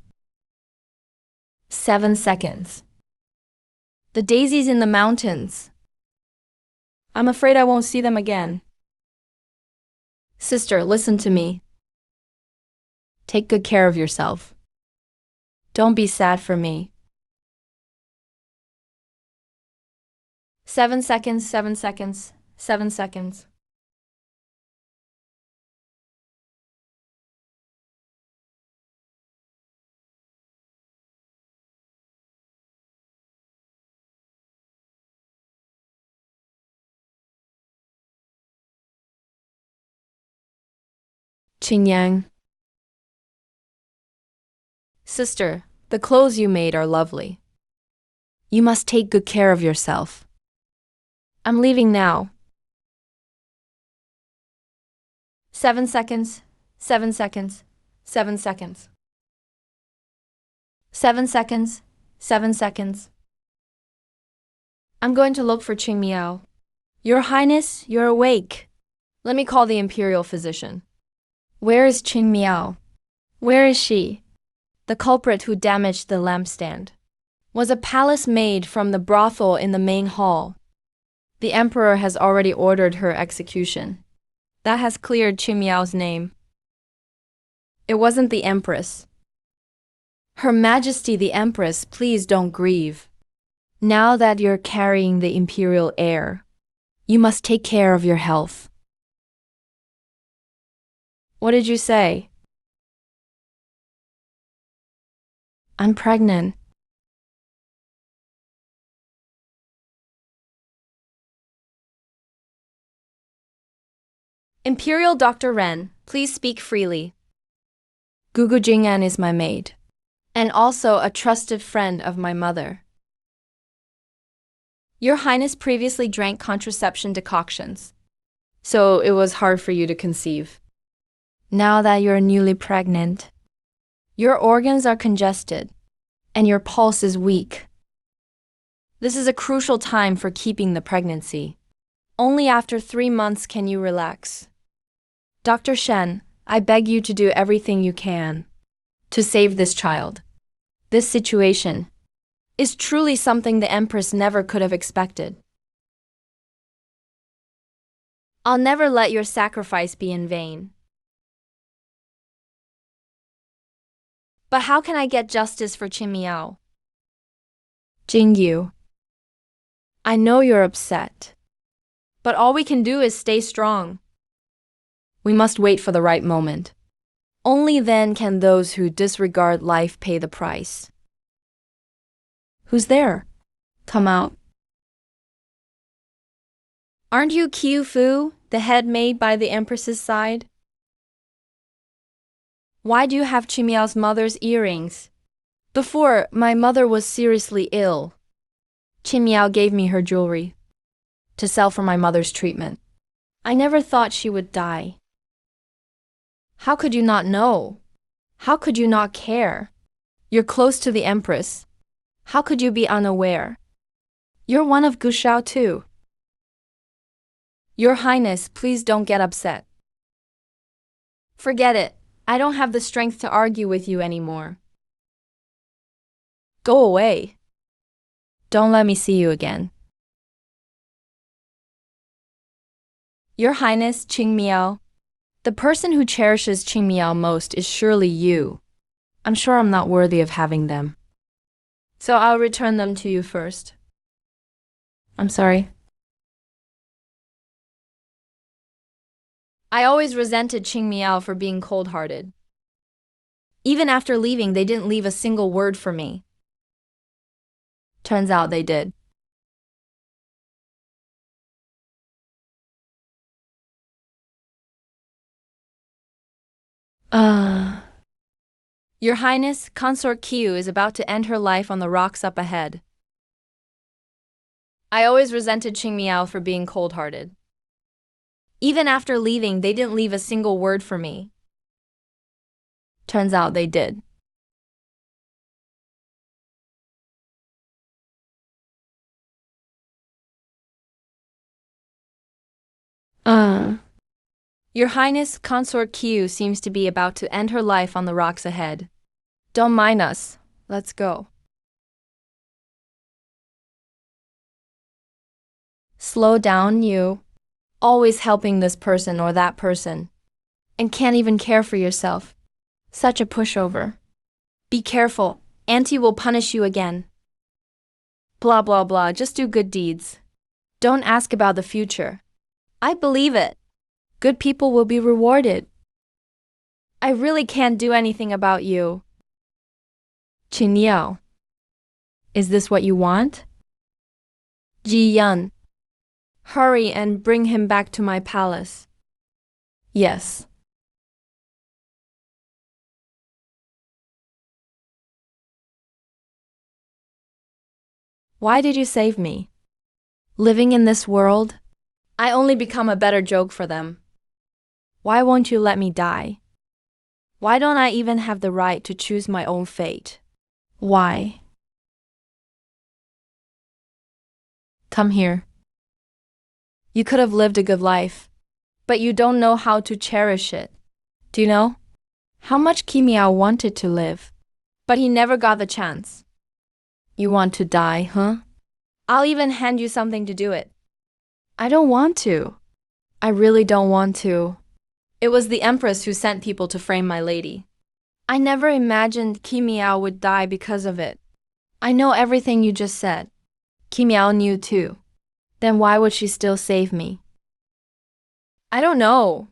Speaker 1: 7 seconds. The daisies in the mountains. I'm afraid I won't see them again. Sister, listen to me. Take good care of yourself. Don't be sad for me. 7 seconds, 7 seconds, 7 seconds. Qingyang. Sister, the clothes you made are lovely. You must take good care of yourself. I'm leaving now. 7 seconds, 7 seconds, 7 seconds. 7 seconds, 7 seconds. I'm going to look for Qing Miao. Your Highness, you're awake. Let me call the imperial physician. Where is Qing Miao? Where is she? The culprit who damaged the lampstand was a palace maid from the brothel in the main hall. The emperor has already ordered her execution. That has cleared Qing Miao's name. It wasn't the empress. Her Majesty the Empress, please don't grieve. Now that you're carrying the imperial heir, you must take care of your health. What did you say? I'm pregnant. Imperial Dr. Ren, please speak freely. Gugu Jing'an is my maid, and also a trusted friend of my mother. Your Highness previously drank contraception decoctions, so it was hard for you to conceive. Now that you're newly pregnant, your organs are congested, and your pulse is weak. This is a crucial time for keeping the pregnancy. Only after 3 months can you relax. Dr. Shen, I beg you to do everything you can to save this child. This situation is truly something the Empress never could have expected. I'll never let your sacrifice be in vain. But how can I get justice for Qin Miao? Jingyu, I know you're upset, but all we can do is stay strong. We must wait for the right moment. Only then can those who disregard life pay the price. Who's there? Come out. Aren't you Qiu Fu, the head maid by the Empress's side? Why do you have Qin Miao's mother's earrings? Before, my mother was seriously ill. Qin Miao gave me her jewelry to sell for my mother's treatment. I never thought she would die. How could you not know? How could you not care? You're close to the Empress. How could you be unaware? You're one of Gushao too. Your Highness, please don't get upset. Forget it. I don't have the strength to argue with you anymore. Go away. Don't let me see you again. Your Highness, Qing Miao. The person who cherishes Qing Miao most is surely you. I'm sure I'm not worthy of having them. So I'll return them to you first. I'm sorry. I always resented Qing Miao for being cold-hearted. Even after leaving, they didn't leave a single word for me. Turns out they did. Your Highness, Consort Qiu is about to end her life on the rocks up ahead. I always resented Qing Miao for being cold-hearted. Even after leaving, they didn't leave a single word for me. Turns out they did. Your Highness, Consort Qiu seems to be about to end her life on the rocks ahead. Don't mind us. Let's go. Slow down, you. Always helping this person or that person. And can't even care for yourself. Such a pushover. Be careful. Auntie will punish you again. Blah blah blah, just do good deeds. Don't ask about the future. I believe it. Good people will be rewarded. I really can't do anything about you. Qin, is this what you want? Ji Yan, hurry and bring him back to my palace. Yes. Why did you save me? Living in this world, I only become a better joke for them. Why won't you let me die? Why don't I even have the right to choose my own fate? Why? Come here. You could have lived a good life, but you don't know how to cherish it. Do you know how much Qimiao wanted to live, but he never got the chance? You want to die, huh? I'll even hand you something to do it. I don't want to. I really don't want to. It was the Empress who sent people to frame my lady. I never imagined Qimiao would die because of it. I know everything you just said. Qimiao knew too. Then why would she still save me? I don't know.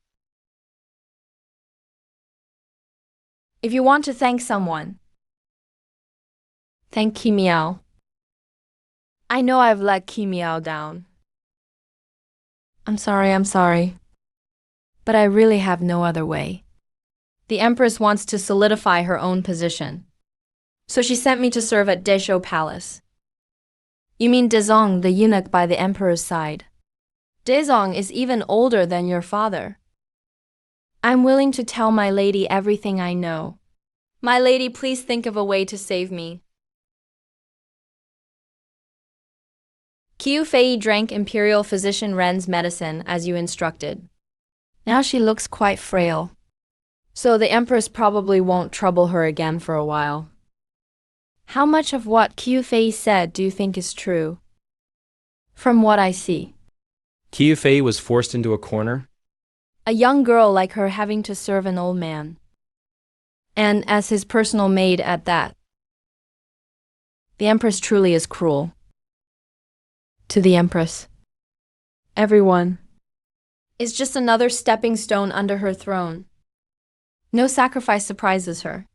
Speaker 1: If you want to thank someone, thank Qimiao. I know I've let Qimiao down. I'm sorry. But I really have no other way. The Empress wants to solidify her own position. So she sent me to serve at Desho Palace. You mean Dezong, the eunuch by the Emperor's side? Dezong is even older than your father. I'm willing to tell my lady everything I know. My lady, please think of a way to save me. Qiu Fei drank Imperial Physician Ren's medicine as you instructed. Now she looks quite frail. So the Empress probably won't trouble her again for a while. How much of what Qiu Fei said do you think is true? From what I see.
Speaker 2: Qiu Fei was forced into a corner?
Speaker 1: A young girl like her having to serve an old man. And as his personal maid at that. The Empress truly is cruel. To the Empress, everyone is just another stepping stone under her throne. No sacrifice surprises her.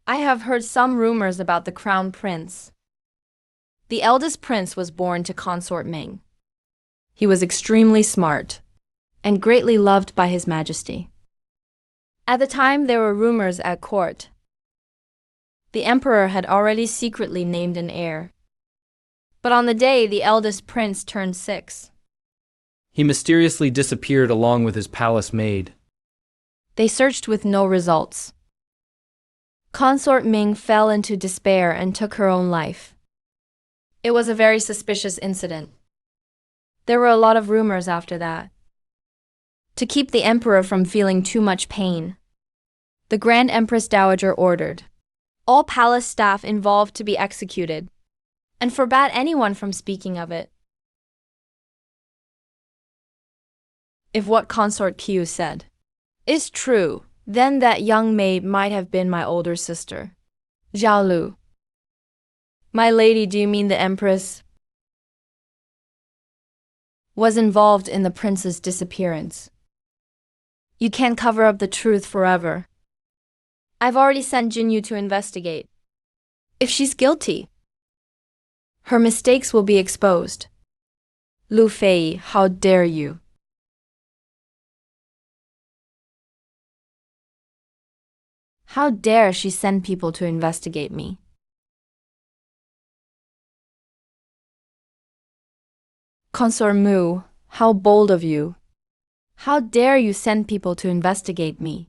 Speaker 1: I have heard some rumors about the crown prince. The eldest prince was born to consort Ming. He was extremely smart and greatly loved by His Majesty. At the time there were rumors at court. The emperor had already secretly named an heir. But on the day the eldest prince turned 6,
Speaker 2: he mysteriously disappeared along with his palace maid.
Speaker 1: They searched with no results. Consort Ming fell into despair and took her own life. It was a very suspicious incident. There were a lot of rumors after that. To keep the emperor from feeling too much pain, the Grand Empress Dowager ordered all palace staff involved to be executed, and forbade anyone from speaking of it. If what Consort Qiu said is true, then that young maid might have been my older sister, Zhao Lu. My lady, do you mean the Empress was involved in the prince's disappearance? You can't cover up the truth forever. I've already sent Jinyu to investigate. If she's guilty, her mistakes will be exposed. Lu Fei, how dare you? How dare she send people to investigate me? Consort Mu, how bold of you. How dare you send people to investigate me?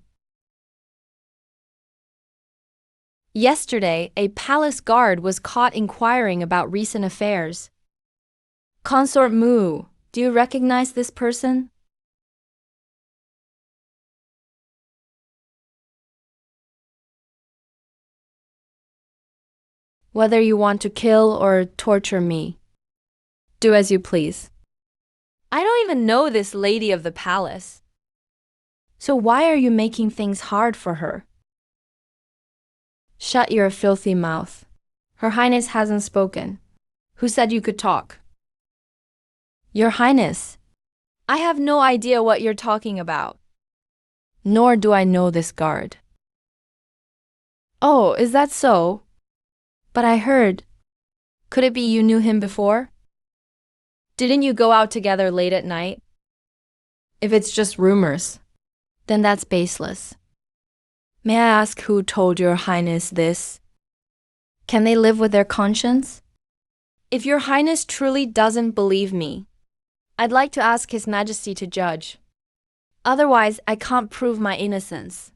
Speaker 1: Yesterday, a palace guard was caught inquiring about recent affairs. Consort Mu, do you recognize this person? Whether you want to kill or torture me, do as you please. I don't even know this lady of the palace. So why are you making things hard for her? Shut your filthy mouth. Her Highness hasn't spoken. Who said you could talk? Your Highness, I have no idea what you're talking about. Nor do I know this guard. Oh, is that so? But I heard. Could it be you knew him before? Didn't you go out together late at night? If it's just rumors, then that's baseless. May I ask who told your Highness this? Can they live with their conscience? If your Highness truly doesn't believe me, I'd like to ask His Majesty to judge. Otherwise, I can't prove my innocence.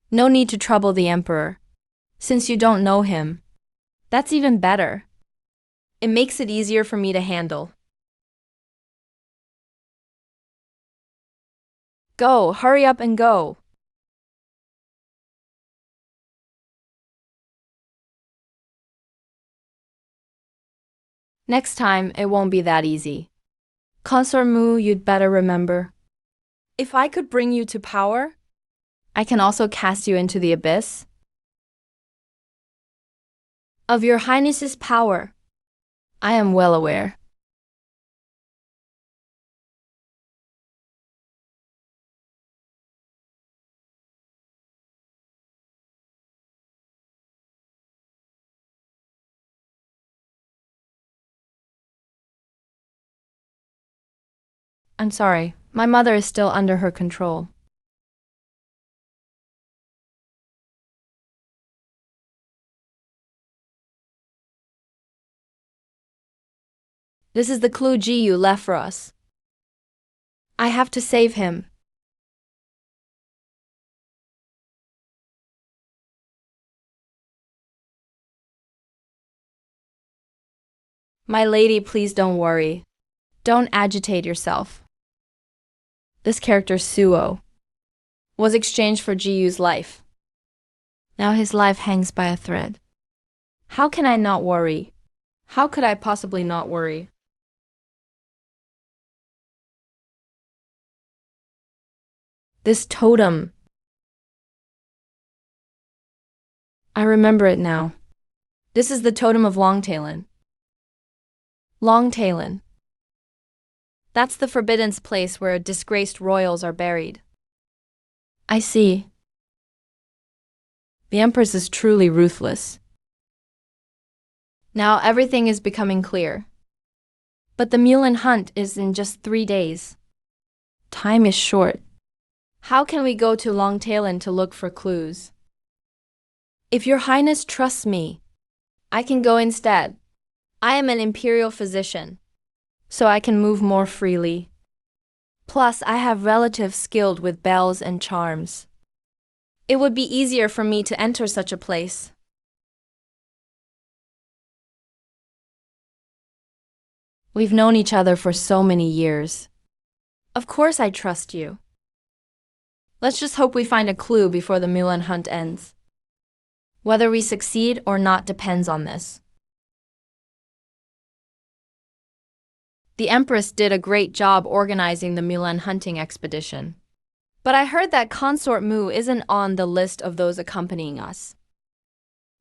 Speaker 1: No need to trouble the Emperor, since you don't know him. That's even better. It makes it easier for me to handle. Go, hurry up and go. Next time, it won't be that easy. Consort Mu, you'd better remember. If I could bring you to power, I can also cast you into the abyss. Of your Highness's power, I am well aware. I'm sorry, my mother is still under her control. This is the clue Ji Yu left for us. I have to save him. My lady, please don't worry. Don't agitate yourself. This character, Suo, was exchanged for Ji Yu's life. Now his life hangs by a thread. How can I not worry? How could I possibly not worry? This totem. I remember it now. This is the totem of Longtalon. Longtalon. That's the forbidden place where disgraced royals are buried. I see. The Empress is truly ruthless. Now everything is becoming clear. But the Mulan hunt is in just 3 days. Time is short. How can we go to Longtalon to look for clues? If your Highness trusts me, I can go instead. I am an imperial physician, so I can move more freely. Plus, I have relatives skilled with bells and charms. It would be easier for me to enter such a place. We've known each other for so many years. Of course I trust you. Let's just hope we find a clue before the Mulan hunt ends. Whether we succeed or not depends on this. The Empress did a great job organizing the Mulan hunting expedition. But I heard that Consort Mu isn't on the list of those accompanying us.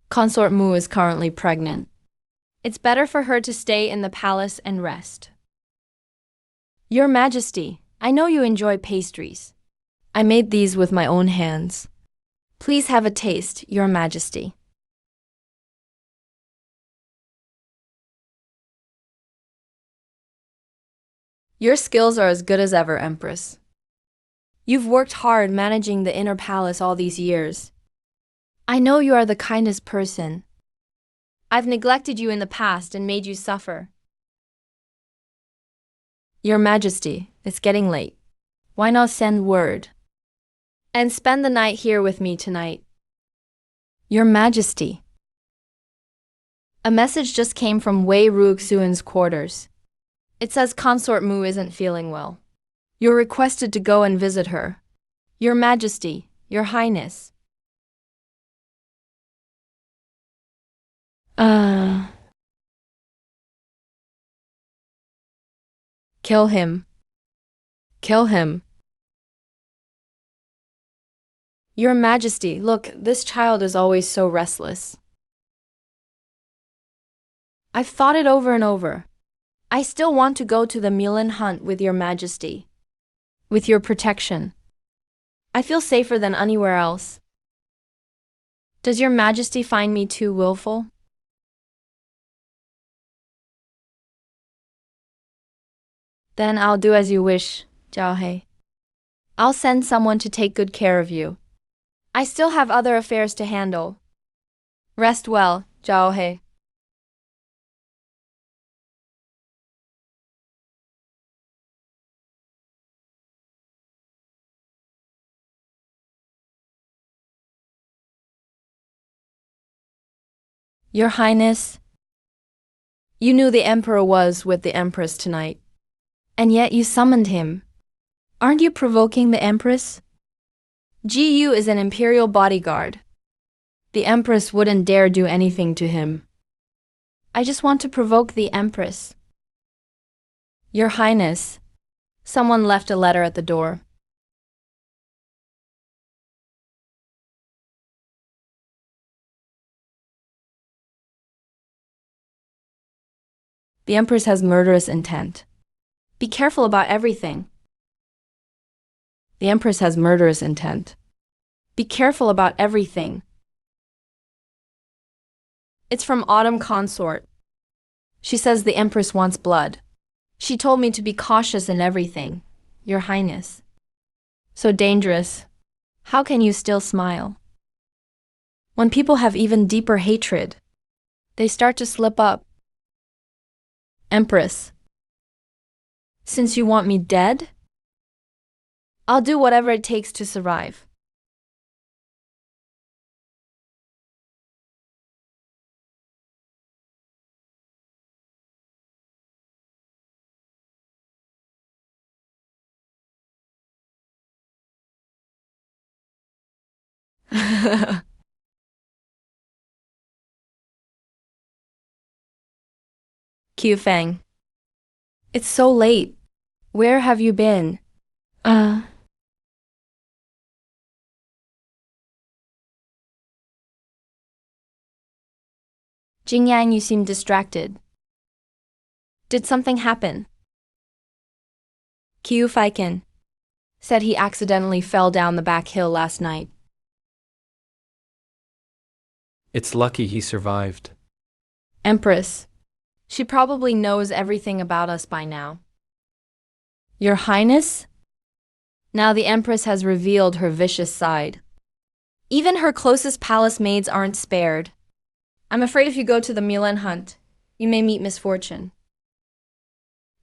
Speaker 1: Consort Mu is currently pregnant. It's better for her to stay in the palace and rest. Your Majesty, I know you enjoy pastries. I made these with my own hands. Please have a taste, Your Majesty. Your skills are as good as ever, Empress. You've worked hard managing the inner palace all these years. I know you are the kindest person. I've neglected you in the past and made you suffer. Your Majesty, it's getting late. Why not send word? And spend the night here with me tonight. Your Majesty. A message just came from Wei Ruxuan's quarters. It says Consort Mu isn't feeling well. You're requested to go and visit her. Your Majesty, Your Highness. Kill him. Kill him. Your Majesty, look, this child is always so restless. I've thought it over and over. I still want to go to the Mulan hunt with your majesty. With your protection. I feel safer than anywhere else. Does your majesty find me too willful? Then I'll do as you wish, Zhao He. I'll send someone to take good care of you. I still have other affairs to handle. Rest well, Zhao He. Your Highness, you knew the Emperor was with the Empress tonight. And yet you summoned him. Aren't you provoking the Empress? GU is an imperial bodyguard. The Empress wouldn't dare do anything to him. I just want to provoke the Empress. Your Highness, someone left a letter at the door. The Empress has murderous intent. Be careful about everything. The Empress has murderous intent. Be careful about everything. It's from Autumn Consort. She says the Empress wants blood. She told me to be cautious in everything, Your Highness. So dangerous. How can you still smile? When people have even deeper hatred, they start to slip up. Empress, since you want me dead, I'll do whatever it takes to survive. Q Feng. It's so late. Where have you been? Jingyang, you seem distracted. Did something happen? Qiu Faiken said he accidentally fell down the back hill last night.
Speaker 2: It's lucky he survived.
Speaker 1: Empress, she probably knows everything about us by now. Your Highness? Now the Empress has revealed her vicious side. Even her closest palace maids aren't spared. I'm afraid if you go to the Mulan hunt, you may meet misfortune.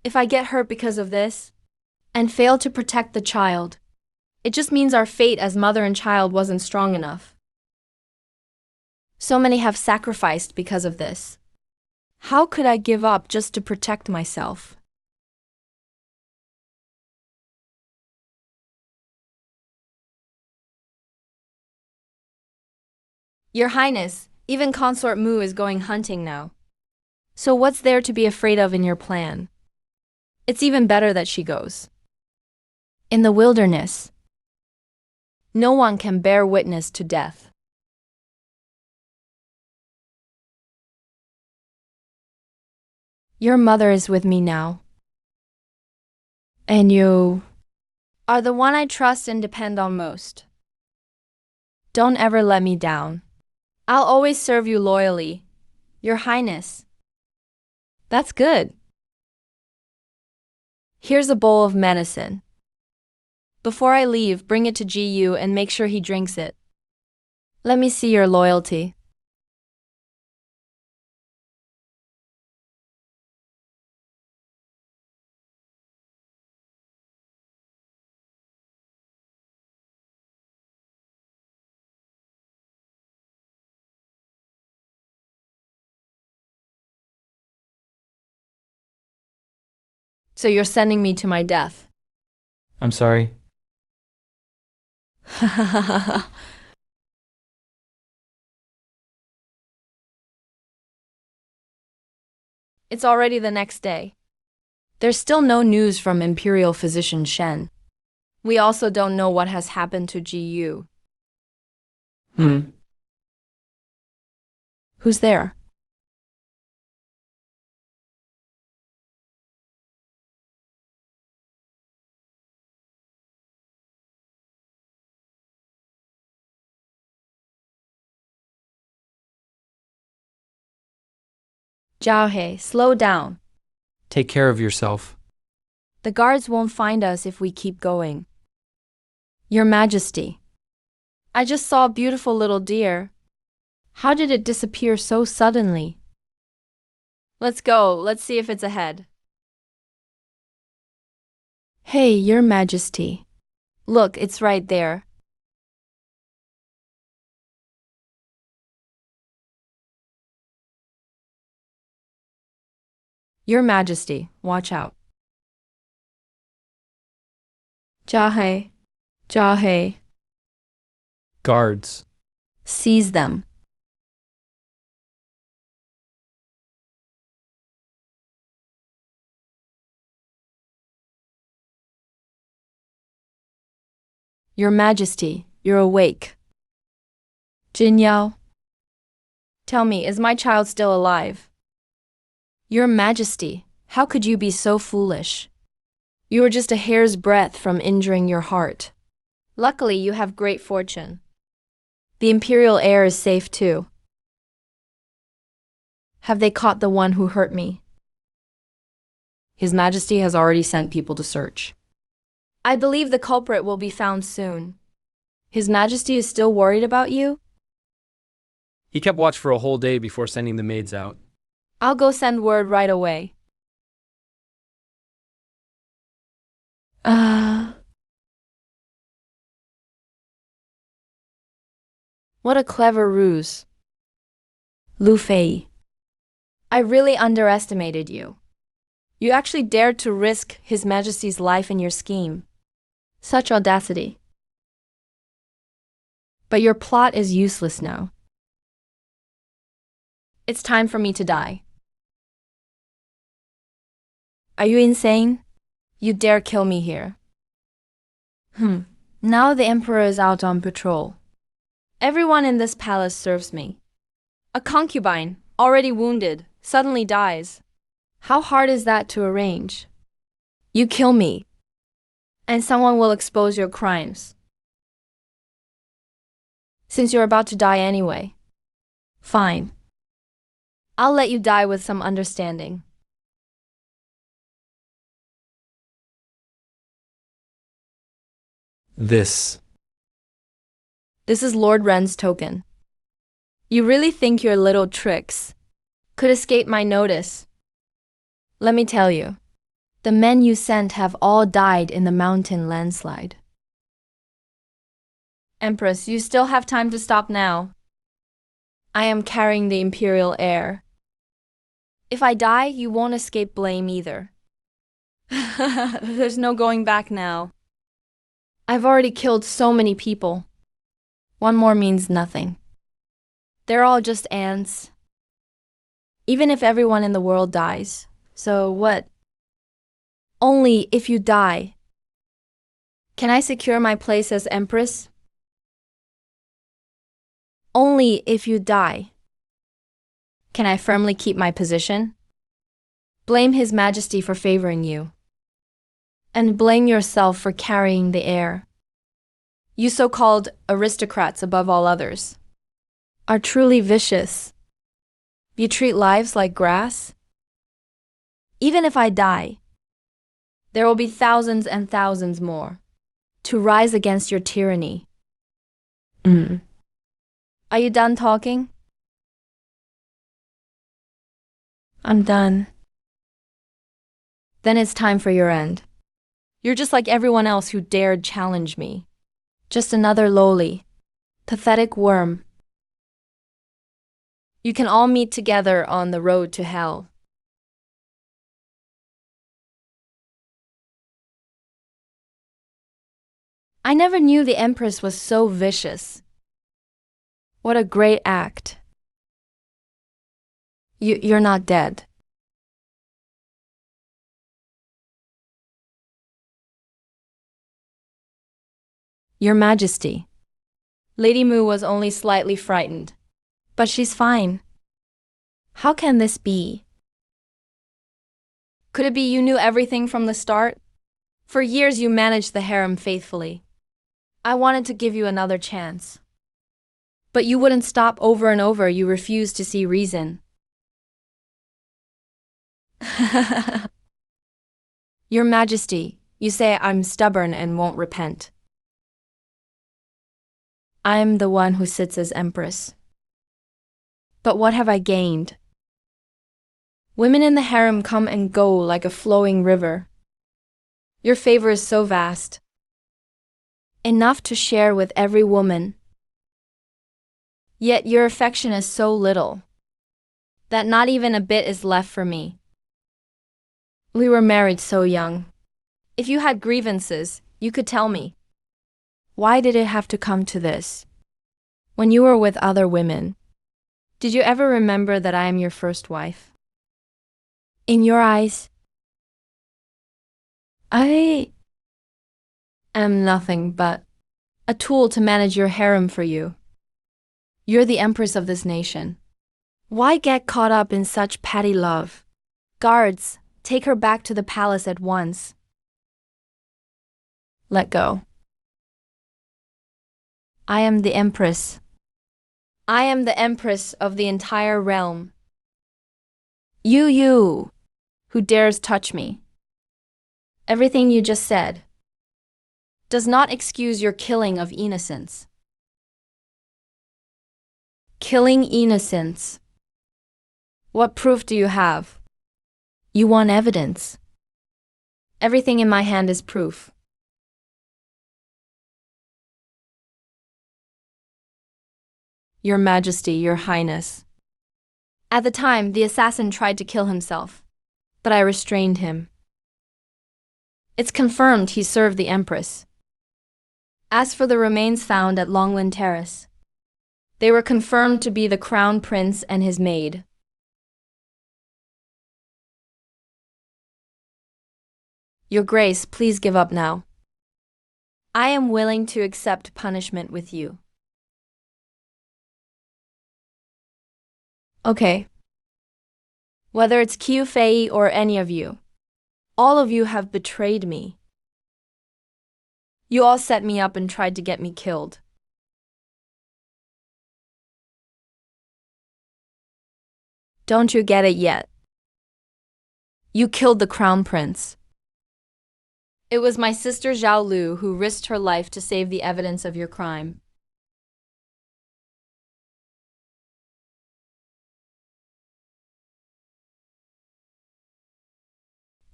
Speaker 1: If I get hurt because of this, and fail to protect the child, it just means our fate as mother and child wasn't strong enough. So many have sacrificed because of this. How could I give up just to protect myself? Your Highness, even Consort Mu is going hunting now. So what's there to be afraid of in your plan? It's even better that she goes. In the wilderness, no one can bear witness to death. Your mother is with me now. And you are the one I trust and depend on most. Don't ever let me down. I'll always serve you loyally, Your Highness. That's good. Here's a bowl of medicine. Before I leave, bring it to GU and make sure he drinks it. Let me see your loyalty. So you're sending me to my death.
Speaker 2: I'm sorry.
Speaker 1: It's already the next day. There's still no news from Imperial Physician Shen. We also don't know what has happened to GU. Who's there? Jiaohe, slow down.
Speaker 2: Take care of yourself.
Speaker 1: The guards won't find us if we keep going. Your Majesty. I just saw a beautiful little deer. How did it disappear so suddenly? Let's go. Let's see if it's ahead. Hey, Your Majesty. Look, it's right there. Your Majesty, watch out. Jiahe. Jiahe.
Speaker 2: Guards.
Speaker 1: Seize them. Your Majesty, you're awake. Jinyao. Tell me, is my child still alive? Your Majesty, how could you be so foolish? You were just a hair's breadth from injuring your heart. Luckily, you have great fortune. The imperial heir is safe too. Have they caught the one who hurt me?
Speaker 3: His Majesty has already sent people to search.
Speaker 1: I believe the culprit will be found soon. His Majesty is still worried about you?
Speaker 2: He kept watch for a whole day before sending the maids out.
Speaker 1: I'll go send word right away. What a clever ruse. Lu Fei. I really underestimated you. You actually dared to risk His Majesty's life in your scheme. Such audacity. But your plot is useless now. It's time for me to die. Are you insane? You dare kill me here. Now the Emperor is out on patrol. Everyone in this palace serves me. A concubine, already wounded, suddenly dies. How hard is that to arrange? You kill me, and someone will expose your crimes. Since you're about to die anyway. Fine. I'll let you die with some understanding.
Speaker 2: This
Speaker 1: is Lord Ren's token. You really think your little tricks could escape my notice? Let me tell you, the men you sent have all died in the mountain landslide. Empress, you still have time to stop now. I am carrying the imperial heir. If I die, you won't escape blame either. There's no going back now. I've already killed so many people. One more means nothing. They're all just ants. Even if everyone in the world dies, so what? Only if you die. Can I secure my place as Empress? Only if you die. Can I firmly keep my position? Blame His Majesty for favoring you. And blame yourself for carrying the heir. You so-called aristocrats above all others are truly vicious. You treat lives like grass. Even if I die, there will be thousands and thousands more to rise against your tyranny. Are you done talking? I'm done. Then it's time for your end. You're just like everyone else who dared challenge me. Just another lowly, pathetic worm. You can all meet together on the road to hell. I never knew the Empress was so vicious. What a great act. You're not dead. Your Majesty. Lady Mu was only slightly frightened, but she's fine. How can this be? Could it be you knew everything from the start? For years you managed the harem faithfully. I wanted to give you another chance. But you wouldn't stop. Over and over you refused to see reason. Your Majesty, you say I'm stubborn and won't repent. I'm the one who sits as Empress. But what have I gained? Women in the harem come and go like a flowing river. Your favor is so vast, enough to share with every woman. Yet your affection is so little, that not even a bit is left for me. We were married so young. If you had grievances, you could tell me. Why did it have to come to this? When you were with other women, did you ever remember that I am your first wife? In your eyes, I am nothing but a tool to manage your harem for you. You're the empress of this nation. Why get caught up in such petty love? Guards, take her back to the palace at once. Let go. I am the empress. I am the empress of the entire realm. You, who dares touch me. Everything you just said does not excuse your killing of innocents. Killing innocents. What proof do you have? You want evidence. Everything in my hand is proof. Your Majesty, Your Highness. At the time, the assassin tried to kill himself, but I restrained him. It's confirmed he served the Empress. As for the remains found at Longland Terrace, they were confirmed to be the Crown Prince and his maid. Your Grace, please give up now. I am willing to accept punishment with you. Okay. Whether it's Qiu Fei or any of you, all of you have betrayed me. You all set me up and tried to get me killed. Don't you get it yet? You killed the Crown Prince. It was my sister Zhao Lu who risked her life to save the evidence of your crime.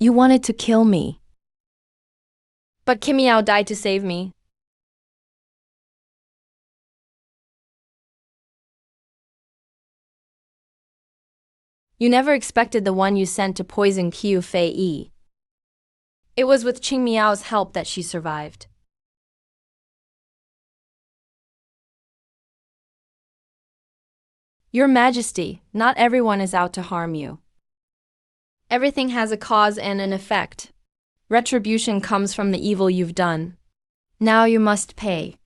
Speaker 1: You wanted to kill me. But Kim Yao died to save me. You never expected the one you sent to poison Qiu Fei. It was with Qing Miao's help that she survived. Your Majesty, not everyone is out to harm you. Everything has a cause and an effect. Retribution comes from the evil you've done. Now you must pay.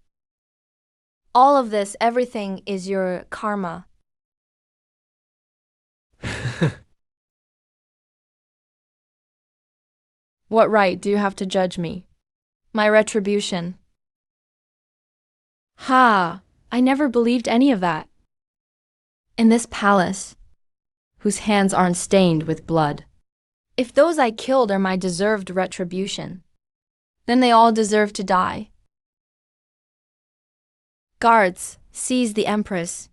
Speaker 1: All of this, everything, is your karma. What right do you have to judge me? My retribution. Ha! I never believed any of that. In this palace, whose hands aren't stained with blood, if those I killed are my deserved retribution, then they all deserve to die. Guards, seize the Empress.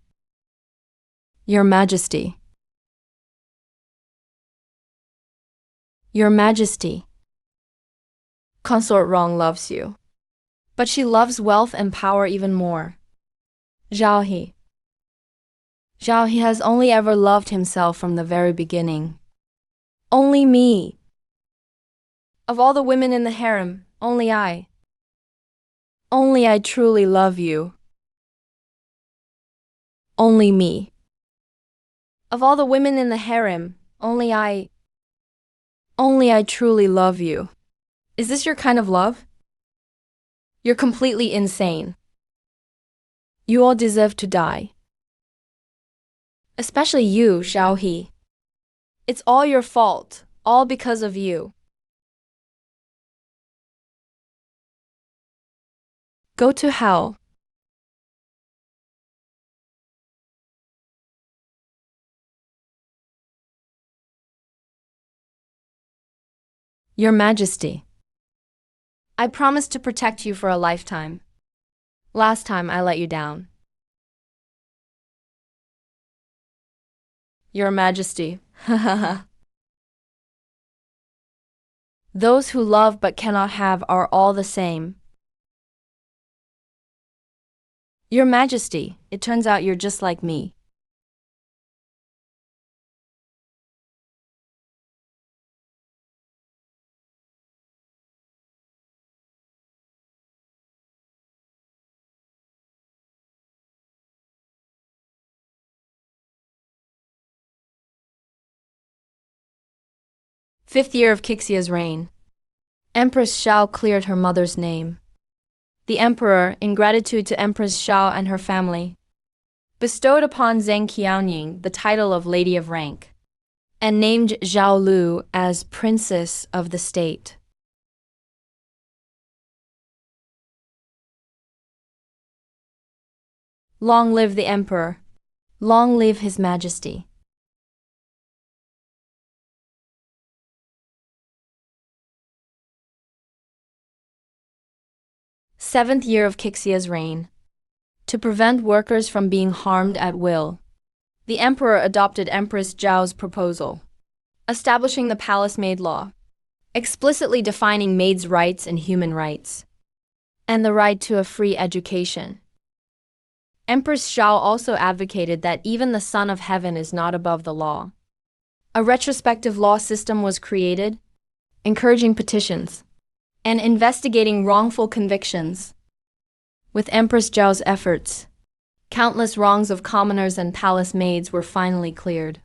Speaker 1: Your Majesty. Your Majesty. Consort Rong loves you, but she loves wealth and power even more. Zhao He. Zhao He has only ever loved himself from the very beginning. Only me. Of all the women in the harem, only I. Only I truly love you. Only me. Of all the women in the harem, only I truly love you. Is this your kind of love? You're completely insane. You all deserve to die. Especially you, Zhao He. It's all your fault, all because of you. Go to hell. Your Majesty, I promise to protect you for a lifetime. Last time I let you down. Your Majesty, those who love but cannot have are all the same. Your Majesty, it turns out you're just like me. Fifth year of Qixia's reign. Empress Xiao cleared her mother's name. The emperor, in gratitude to Empress Xiao and her family, bestowed upon Zheng Qiaoning the title of Lady of Rank, and named Zhao Lu as Princess of the State. Long live the Emperor! Long live His Majesty! Seventh year of Qixia's reign. To prevent workers from being harmed at will, the emperor adopted Empress Zhao's proposal, establishing the palace maid law, explicitly defining maids' rights and human rights, and the right to a free education. Empress Xiao also advocated that even the Son of Heaven is not above the law. A retrospective law system was created, encouraging petitions and investigating wrongful convictions. With Empress Zhao's efforts, countless wrongs of commoners and palace maids were finally cleared.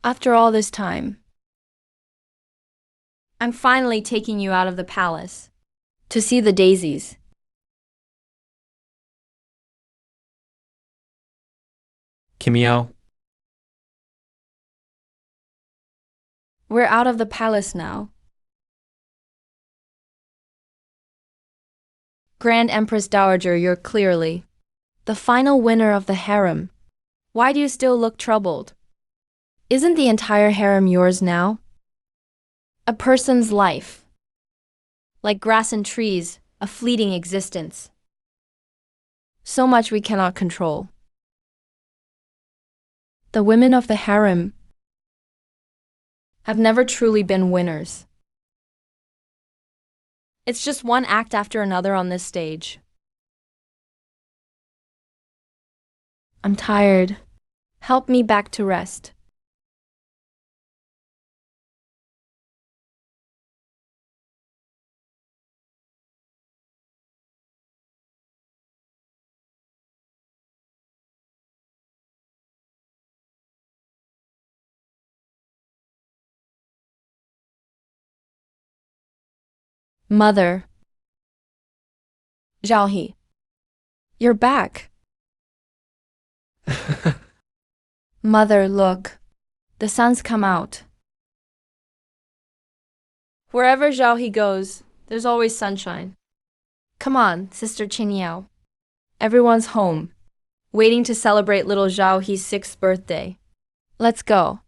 Speaker 1: After all this time, I'm finally taking you out of the palace to see the daisies.
Speaker 2: Kimiao,
Speaker 1: We're out of the palace now. Grand Empress Dowager, you're clearly the final winner of the harem. Why do you still look troubled? Isn't the entire harem yours now? A person's life, like grass and trees, a fleeting existence. So much we cannot control. The women of the harem have never truly been winners. It's just one act after another on this stage. I'm tired. Help me back to rest. Mother. Zhaohe. You're back. Mother, look. The sun's come out. Wherever Zhaohe goes, there's always sunshine. Come on, Sister Qingyao. Everyone's home, waiting to celebrate little Zhaohe's 6th birthday. Let's go.